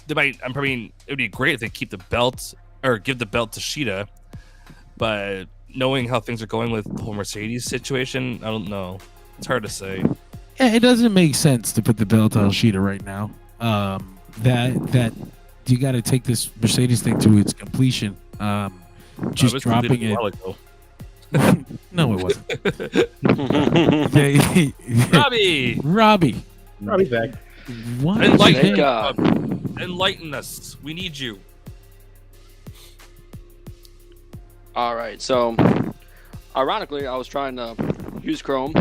It would be great if they keep the belt or give the belt to Shida, but knowing how things are going with the whole Mercedes situation, I don't know. It's hard to say. Yeah, it doesn't make sense to put the belt on Shida right now. That you got to take this Mercedes thing to its completion. Just dropping it. No, it wasn't. Robbie back. Enlighten us. We need you. All right, so ironically, I was trying to use Chrome,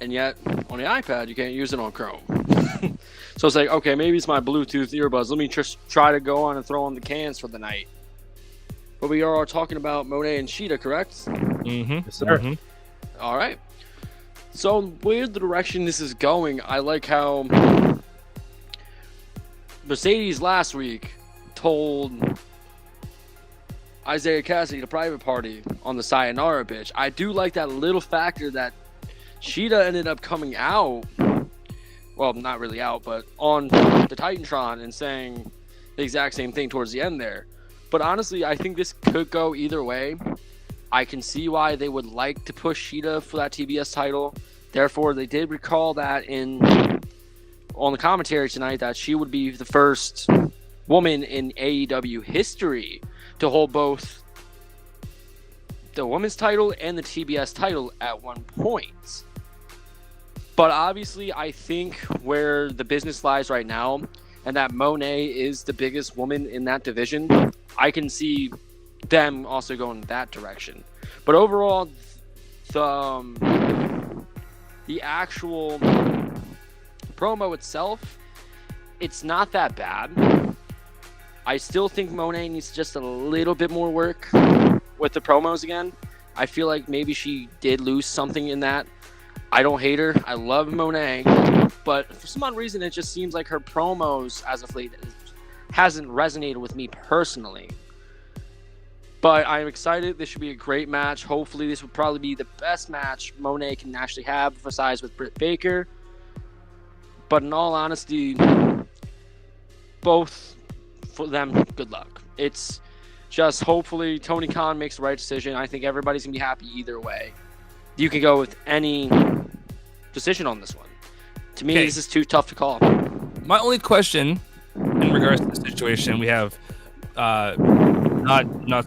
and yet on the iPad, you can't use it on Chrome. So it's like, okay, maybe it's my Bluetooth earbuds. Let me just try to go on and throw on the cans for the night. But we are talking about Monet and Shida, correct? Mm-hmm. Yes, sir. Mm-hmm. All right. So where the direction this is going, I like how Mercedes last week told Isaiah Cassidy, the private party, on the Sayonara bitch. I do like that little factor that Shida ended up coming out, well, not really out, but on the Titantron and saying the exact same thing towards the end there. But honestly, I think this could go either way. I can see why they would like to push Shida for that TBS title. Therefore, they did recall that on the commentary tonight that she would be the first woman in AEW history to hold both the women's title and the TBS title at one point. But obviously, I think where the business lies right now, and that Monet is the biggest woman in that division, I can see them also going that direction. But overall, the actual promo itself, it's not that bad. I still think Monet needs just a little bit more work with the promos again. I feel like maybe she did lose something in that. I don't hate her. I love Monet. But for some odd reason, it just seems like her promos as of late hasn't resonated with me personally. But I'm excited. This should be a great match. Hopefully, this would probably be the best match Monet can actually have besides with Britt Baker. But in all honesty, both for them, good luck. It's just hopefully Tony Khan makes the right decision. I think everybody's going to be happy either way. You can go with any decision on this one. To me, this is too tough to call. My only question in regards to the situation, we have not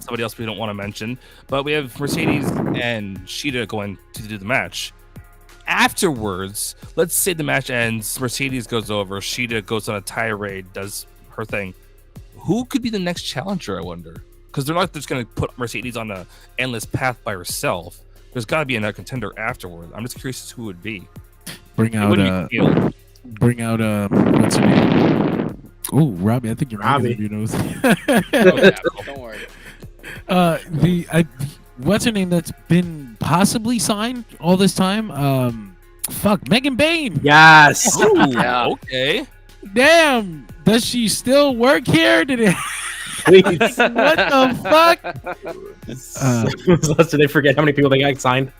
somebody else we don't want to mention, but we have Mercedes and Shida going to do the match. Afterwards, let's say the match ends, Mercedes goes over, Shida goes on a tirade, does her thing. Who could be the next challenger, I wonder? Because they're not just going to put Mercedes on an endless path by herself. There's got to be another contender afterwards. I'm just curious as to who it would be. Bring out what's her name? Oh, Robbie, I think you're Robbie. Your nose. Don't worry. What's her name that's been possibly signed all this time? Megan Bain. Yes. Ooh, Yeah. Okay. Damn. Does she still work here? Did it? Please. What the fuck? So did they forget how many people they got signed?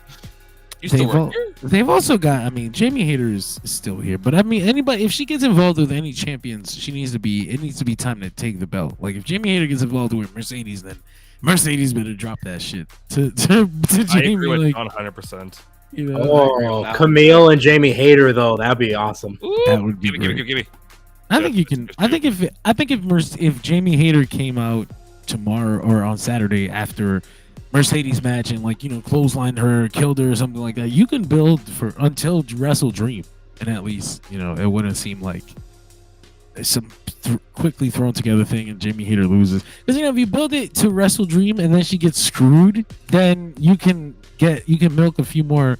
You still work here? They've also got. I mean, Jamie Hayter is still here, but I mean, anybody if she gets involved with any champions, it needs to be time to take the belt. Like if Jamie Hayter gets involved with Mercedes, then Mercedes better drop that shit to I Jamie. agree with Like, John 100%. you know, Oh, Camille and Jamie Hayter though, that'd be awesome. that would be Give me, great. give me. I think you can. I think if Jamie Hayter came out tomorrow or on Saturday after Mercedes match and clotheslined her, killed her or something like that, you can build for until Wrestle Dream, and at least it wouldn't seem like some quickly thrown together thing and Jamie Hayter loses. Because if you build it to Wrestle Dream and then she gets screwed, then you can milk a few more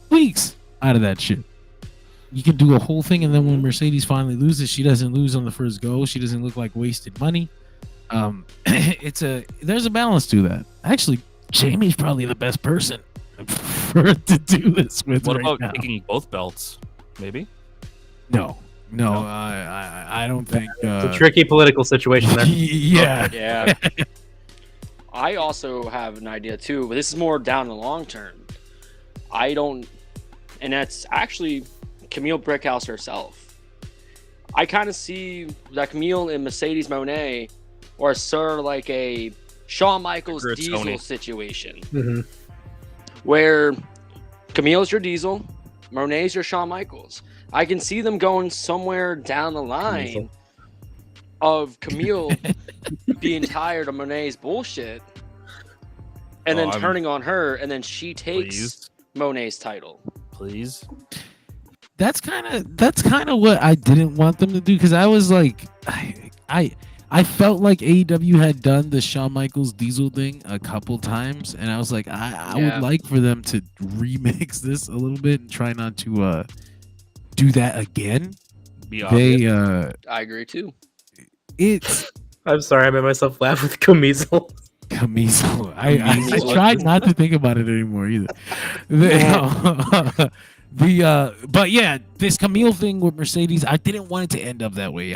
weeks out of that shit. You can do a whole thing, and then when Mercedes finally loses, she doesn't lose on the first go. She doesn't look like wasted money. There's a balance to that. Actually, Jamie's probably the best person to do this with. What right about now. taking both belts? Maybe. No. I don't think. It's a tricky political situation there. Yeah. Yeah. I also have an idea too, but this is more down the long term. And that's actually Camille Brickhouse herself. I kind of see that Camille and Mercedes Moné are sort of like a Shawn Michaels Diesel situation, where Camille's your Diesel, Moné's your Shawn Michaels. I can see them going somewhere down the line of Camille being tired of Moné's bullshit and then turning on her, and then she takes Moné's title. Please. That's kind of what I didn't want them to do, because I was like, I felt like AEW had done the Shawn Michaels Diesel thing a couple times, and I was like, I would like for them to remix this a little bit and try not to do that again. I agree too. I'm sorry, I made myself laugh with Camisole. Camisole. I tried not to think about it anymore either. But yeah, this Camille thing with Mercedes, I didn't want it to end up that way.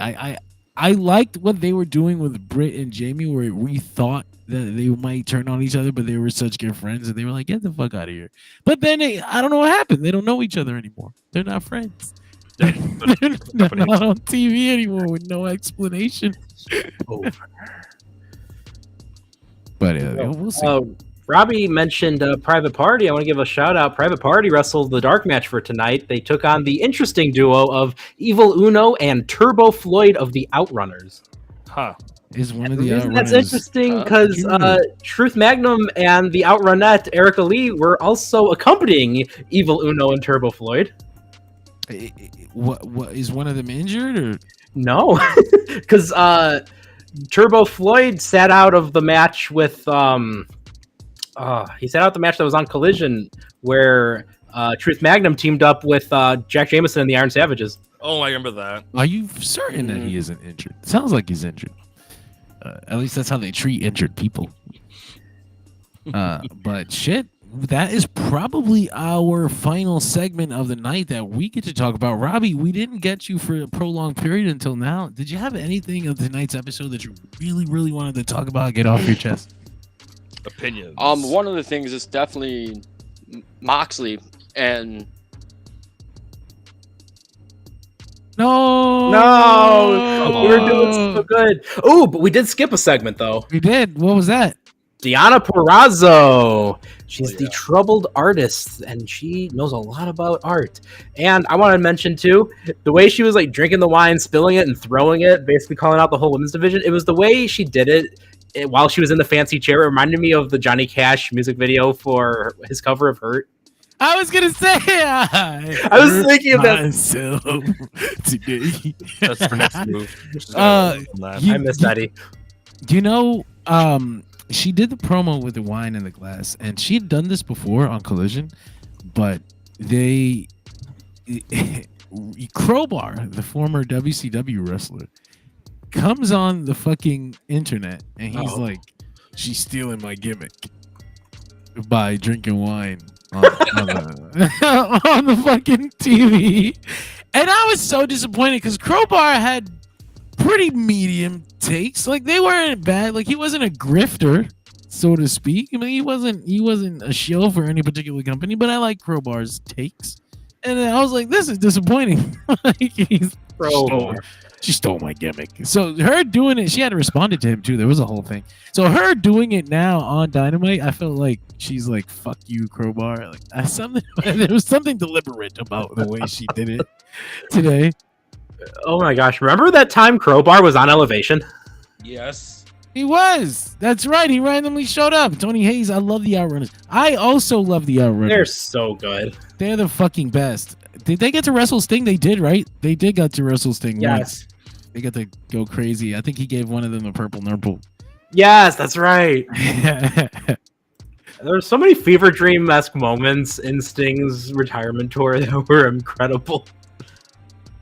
I liked what they were doing with Britt and Jamie, where we thought that they might turn on each other, but they were such good friends, and they were like, "Get the fuck out of here." But then I don't know what happened. They don't know each other anymore. They're not friends. They're not on TV anymore with no explanation. But we'll see. Robbie mentioned Private Party. I want to give a shout out. Private Party wrestled the dark match for tonight. They took on the interesting duo of Evil Uno and Turbo Floyd of the Outrunners. Huh. Is one of The the reason Outrunners? that's interesting because Truth Magnum and the Outrunette, Erica Lee, were also accompanying Evil Uno and Turbo Floyd. What is one of them injured or No, because Turbo Floyd sat out of the match with he sat out the match that was on Collision, where Truth Magnum teamed up with Jack Jameson and the Iron Savages. Oh, I remember that. Are you certain that he isn't injured? Sounds like he's injured. At least that's how they treat injured people. But shit, that is probably our final segment of the night that we get to talk about. Robbie, we didn't get you for a prolonged period until now. Did you have anything of tonight's episode that you really, really wanted to talk about? Get off your chest. Opinions. One of the things is definitely Moxley and No, we were doing so good. Oh, but we did skip a segment though. We did. What was that? Deonna Purrazzo. She's the troubled artist, and she knows a lot about art. And I want to mention too, the way she was like drinking the wine, spilling it, and throwing it, basically calling out the whole women's division. It was the way she did it while she was in the fancy chair. It reminded me of the Johnny Cash music video for his cover of Hurt. I was gonna say. I was thinking of that myself today. That's her next move. I missed that. You know, she did the promo with the wine in the glass, and she'd done this before on Collision, but Crowbar, the former WCW wrestler, comes on the fucking internet, and he's like, "She's stealing my gimmick by drinking wine on the fucking TV," and I was so disappointed because Crowbar had pretty medium takes. Like, they weren't bad. Like, he wasn't a grifter. so to speak. I mean, he wasn't a shill for any particular company, but I like Crowbar's takes. And then I was like, this is disappointing. Like, she stole my gimmick. So her doing it, she had to respond to him too. There was a whole thing. So her doing it now on Dynamite, I felt like she's like, "Fuck you, Crowbar." Like there was something deliberate about the way she did it today. Oh my gosh! Remember that time Crowbar was on Elevation? Yes. He was. That's right. He randomly showed up. Tony Hayes. I love the Outrunners. I also love the Outrunners. They're so good. They're the fucking best. Did they get to wrestle Sting? They did, right? They did get to wrestle Sting. Yes. Once. They got to go crazy. I think he gave one of them the purple nurple. Yes, that's right. There's so many fever dream-esque moments in Sting's retirement tour that were incredible.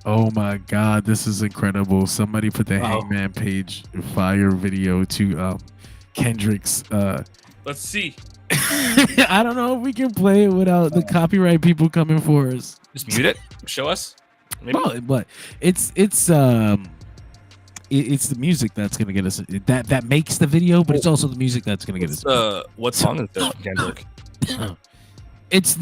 Oh my god, this is incredible. Somebody put the Hangman Page fire video to Kendrick's Let's see. I don't know if we can play it without the copyright people coming for us. Just mute it. Show us. Maybe. Well, but it's the music that's gonna get us that makes the video, but it's also the music that's gonna get us. What song is that, Kendrick? It's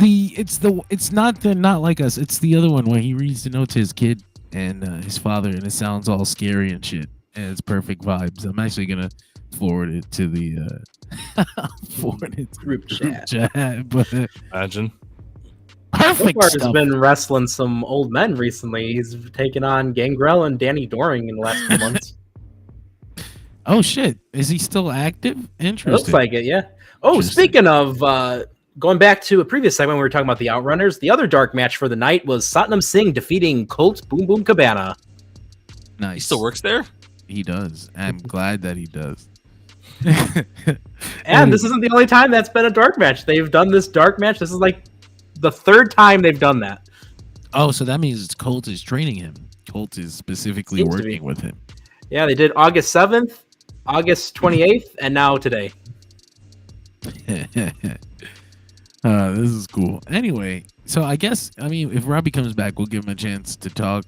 not the Not Like Us. It's the other one where he reads the note to his kid and his father, and it sounds all scary and shit, and it's perfect vibes. I'm actually gonna forward it to the Group chat. But Imagine. perfect Crowbar has stuff. been wrestling some old men recently. He's taken on Gangrel and Danny Doring in the last few months. Oh shit! Is he still active? Interesting. Looks like it, yeah. Oh, Interesting. speaking of going back to a previous segment, we were talking about the Outrunners. The other dark match for the night was Satnam Singh defeating Colt Boom Boom Cabana. Nice. He still works there? He does. I'm glad that he does. And this isn't the only time that's been a dark match. They've done this dark match. This is like the third time they've done that. Oh, so that means Colt is training him. Colt is specifically Seems to be. working with him. Yeah, they did August 7th, August 28th, and now today. This is cool. Anyway, so I guess if Robbie comes back, we'll give him a chance to talk.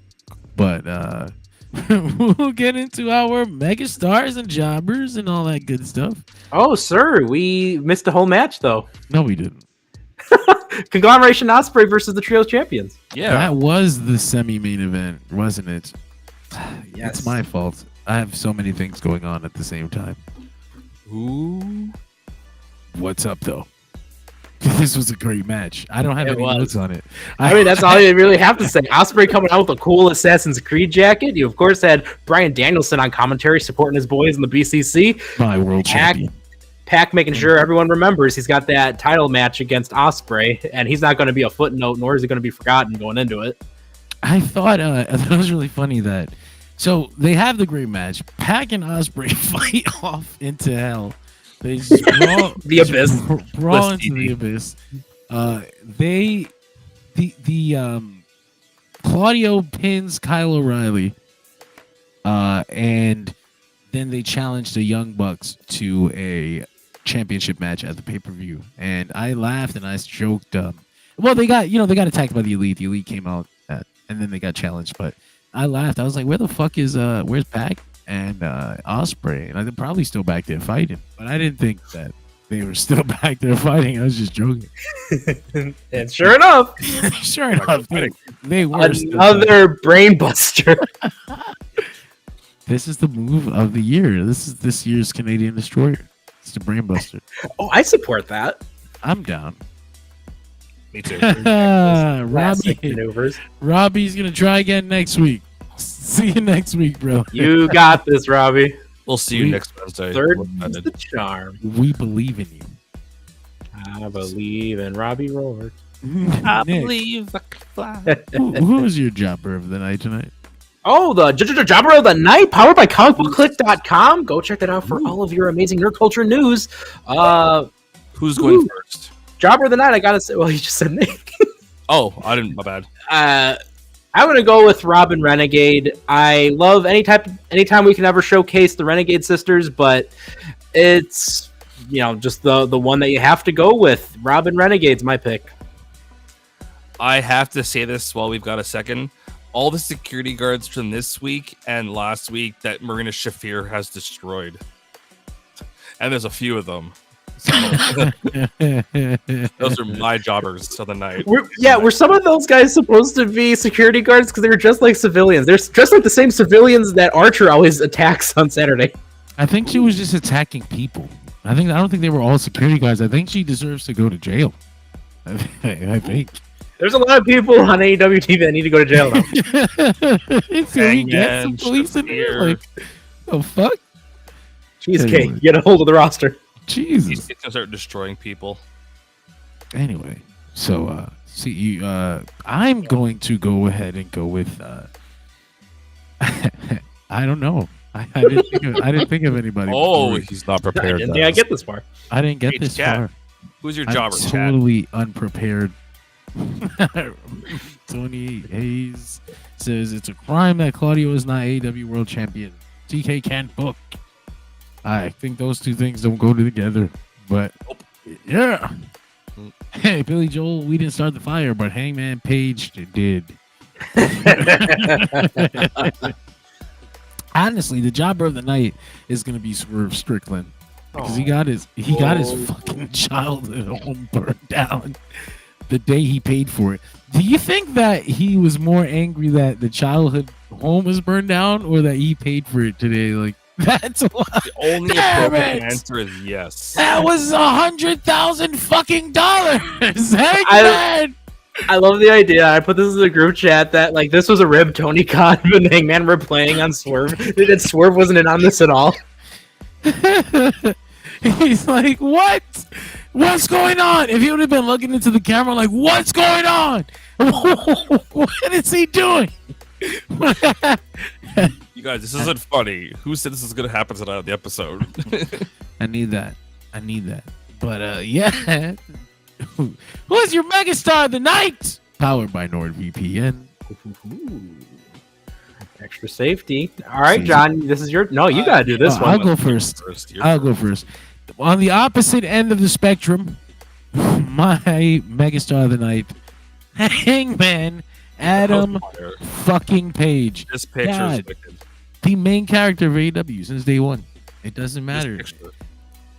But we'll get into our mega stars and jobbers and all that good stuff. Oh, sir, we missed a whole match though. No, we didn't. Conglomeration Ospreay versus the Trios Champions. Yeah. That was the semi-main event, wasn't it? Yes. It's my fault. I have so many things going on at the same time. Ooh. What's up, though? This was a great match. I don't have It any was. notes on it. I mean, that's all you really have to say. Ospreay coming out with a cool Assassin's Creed jacket. You, of course, had Bryan Danielson on commentary supporting his boys in the BCC. My world champion. Pac making sure everyone remembers he's got that title match against Ospreay, and he's not going to be a footnote, nor is he going to be forgotten going into it. I thought it was really funny that. So they have the great match. Pac and Ospreay fight off into hell. They just brawl, The abyss. brawl With into the DD. abyss. Claudio pins Kyle O'Reilly, and then they challenged the Young Bucks to a championship match at the pay-per-view. And I laughed and I joked. Well, they got attacked by the Elite. The Elite came out, and then they got challenged. But I laughed. I was like, "Where the fuck is where's Pac and Ospreay?" And they're probably still back there fighting. But I didn't think that they were still back there fighting. I was just joking. And sure enough, Sure enough, they were still fighting. another brain buster. This is the move of the year. This is this year's Canadian Destroyer. It's the Brainbuster. Oh, I support that. I'm down. Me too. Classic Robbie, maneuvers. Robbie's gonna try again next week. See you next week, bro. You got this, Robbie. We'll see you next Wednesday. Third We're is excited. the charm. We believe in you. I believe in Robbie Rourke. I Nick, believe I can fly. who was your jobber of the night tonight? Oh, the Jobber of the Night, powered by comicbookclick.com. Go check that out for all of your amazing nerd culture news. Who's going first? Jobber of the Night, I gotta say, well, you just said Nick. Oh, I didn't. My bad. I'm gonna go with Robin Renegade. I love anytime we can ever showcase the Renegade sisters, but it's just the one that you have to go with. Robin Renegade's my pick. I have to say this while we've got a second. All the security guards from this week and last week that Marina Shafir has destroyed. And there's a few of them. Those are my jobbers of the night. Were some of those guys supposed to be security guards? Because they were just like civilians. They're dressed like the same civilians that Archer always attacks on Saturday. I think she was just attacking people. I don't think they were all security guards. I think she deserves to go to jail. I think. There's a lot of people on AEW TV that need to go to jail now. Can we get some police in here? Like, the fuck? Cheesecake, get a hold of the roster. Jesus. He's gonna start destroying people. Anyway, so I'm going to go ahead and go with I don't know. I didn't think of anybody. Oh, he's not prepared. I get this far. I didn't get this far. Who's your jobber, Chad? Totally unprepared. Tony Hayes says it's a crime that Claudio is not AEW World Champion. TK can't book. I think those two things don't go together. But yeah. Hey, Billy Joel, we didn't start the fire, but Hangman Page did. Honestly, the jobber of the night is going to be Swerve Strickland because he got his fucking childhood home burned down the day he paid for it. Do you think that he was more angry that the childhood home was burned down or that he paid for it today? Like, that's a lot. The only appropriate answer is yes. That was $100,000 fucking dollars. Hangman. I love the idea. I put this in the group chat that like this was a rib Tony Khan and Hangman were playing on Swerve. That Swerve wasn't in on this at all. He's like, what? What's going on? If he would have been looking into the camera like, what's going on? What is he doing? You guys, this isn't funny. Who said this is going to happen tonight on the episode? I need that. But yeah. Who's your megastar of the night? Powered by NordVPN. Extra safety. All right, John, this is your... No, you got to do this one. I'll go first. I'll go first. On the opposite end of the spectrum, my megastar of the night, Hangman Adam fucking Page. This picture is the main character of AEW since day one. It doesn't matter.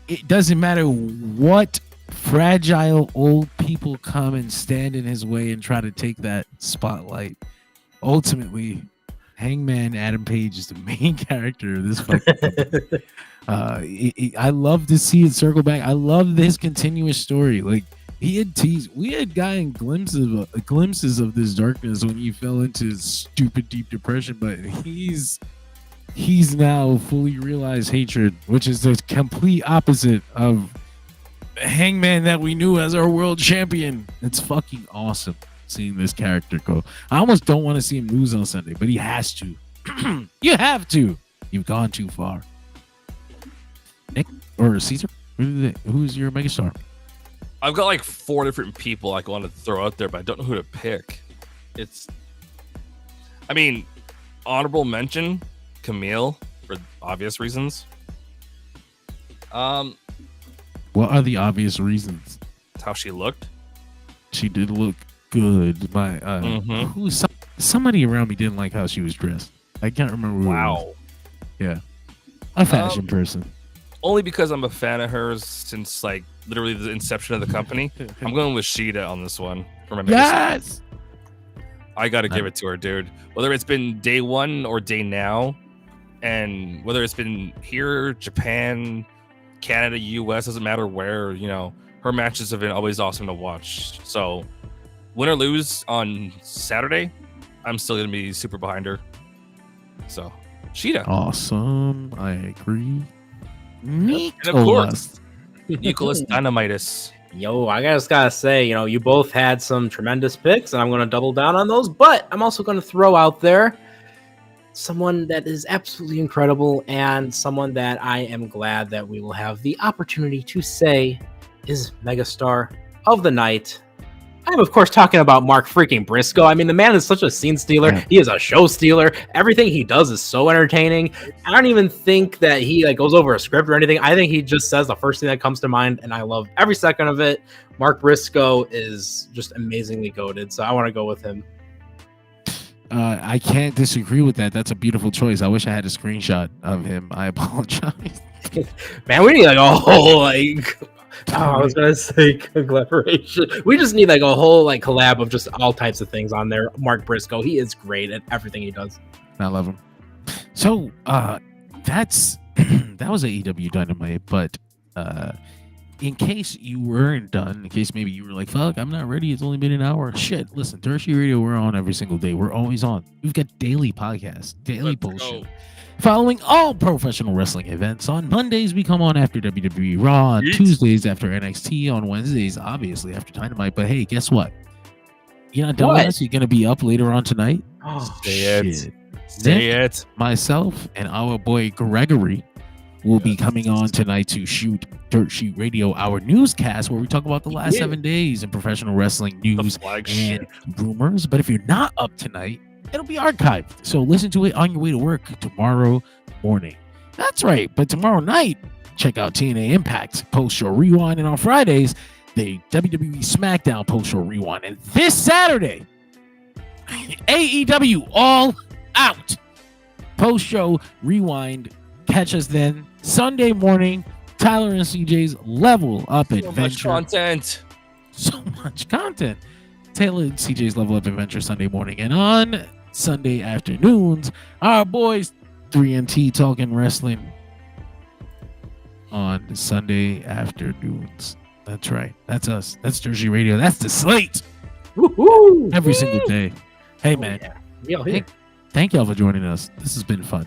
It doesn't matter what fragile old people come and stand in his way and try to take that spotlight. Ultimately, Hangman Adam Page is the main character of this fucking company. I love to see it circle back. I love his continuous story. Like we had gotten glimpses of this darkness when he fell into stupid deep depression, but he's now fully realized hatred, which is the complete opposite of Hangman that we knew as our world champion. It's fucking awesome seeing this character go. I almost don't want to see him lose on Sunday, but he has to. You have to. You've gone too far. Nick or Caesar, who's your megastar? I've got like 4 different people I want to throw out there, but I don't know who to pick. Honorable mention, Camille, for obvious reasons. What are the obvious reasons? How she looked. She did look good. Somebody around me didn't like how she was dressed. I can't remember who. Wow. Yeah. A fashion person. Only because I'm a fan of hers since like literally the inception of the company. I'm going with Sheeta on this one for my Yes. I gotta give it to her, dude. Whether it's been day one or day now, and whether it's been here, Japan, Canada, US, doesn't matter where, her matches have been always awesome to watch. So win or lose on Saturday, I'm still gonna be super behind her. So Sheeta. Awesome. I agree. And of course, Nicholas Dynamitis. Yo, I just gotta say, you both had some tremendous picks, and I'm gonna double down on those. But I'm also gonna throw out there someone that is absolutely incredible, and someone that I am glad that we will have the opportunity to say is megastar of the night. I'm of course talking about Mark freaking Briscoe. I mean, the man is such a scene stealer. He is a show stealer. Everything he does is so entertaining. I don't even think that he goes over a script or anything. I think he just says the first thing that comes to mind, and I love every second of it. Mark Briscoe is just amazingly goated, so I want to go with him. I can't disagree with that. That's a beautiful choice. I wish I had a screenshot of him. I apologize. Man, we need Oh, I was gonna say collaboration. We just need like a whole like collab of just all types of things on there. Mark Briscoe, he is great at everything he does. I love him. So that's that was AEW Dynamite, but in case you weren't done, in case maybe you were like, fuck, I'm not ready, it's only been an hour. Shit, listen, Dirt Sheet Radio, we're on every single day. We're always on. We've got daily podcasts, daily Let's post go. show. Following all professional wrestling events. On Mondays, we come on after WWE Raw. On Yeet. Tuesdays, after NXT. On Wednesdays, obviously, after Dynamite. But hey, guess what? You're not done with What? us? You're going to be up later on tonight? Oh, Say it. Shit. Say it. Myself, and our boy Gregory will be coming on tonight to shoot Dirt Sheet Radio, our newscast, where we talk about the last 7 days in professional wrestling The news flagship. and rumors. But if you're not up tonight, it'll be archived. So listen to it on your way to work tomorrow morning. That's right. But tomorrow night, check out TNA Impact Post Show Rewind. And on Fridays, the WWE SmackDown Post Show Rewind. And this Saturday, AEW All Out Post Show Rewind. Catch us then. Sunday morning, Tyler and CJ's Level Up So much Adventure. content. So much content. Taylor and CJ's Level Up Adventure Sunday morning. And on Sunday afternoons, our boys 3MT Talking Wrestling on Sunday afternoons. That's right. That's us. That's Jersey Radio. That's the slate woohoo! every single day. Hey, man. Yeah, Thank y'all for joining us. This has been fun.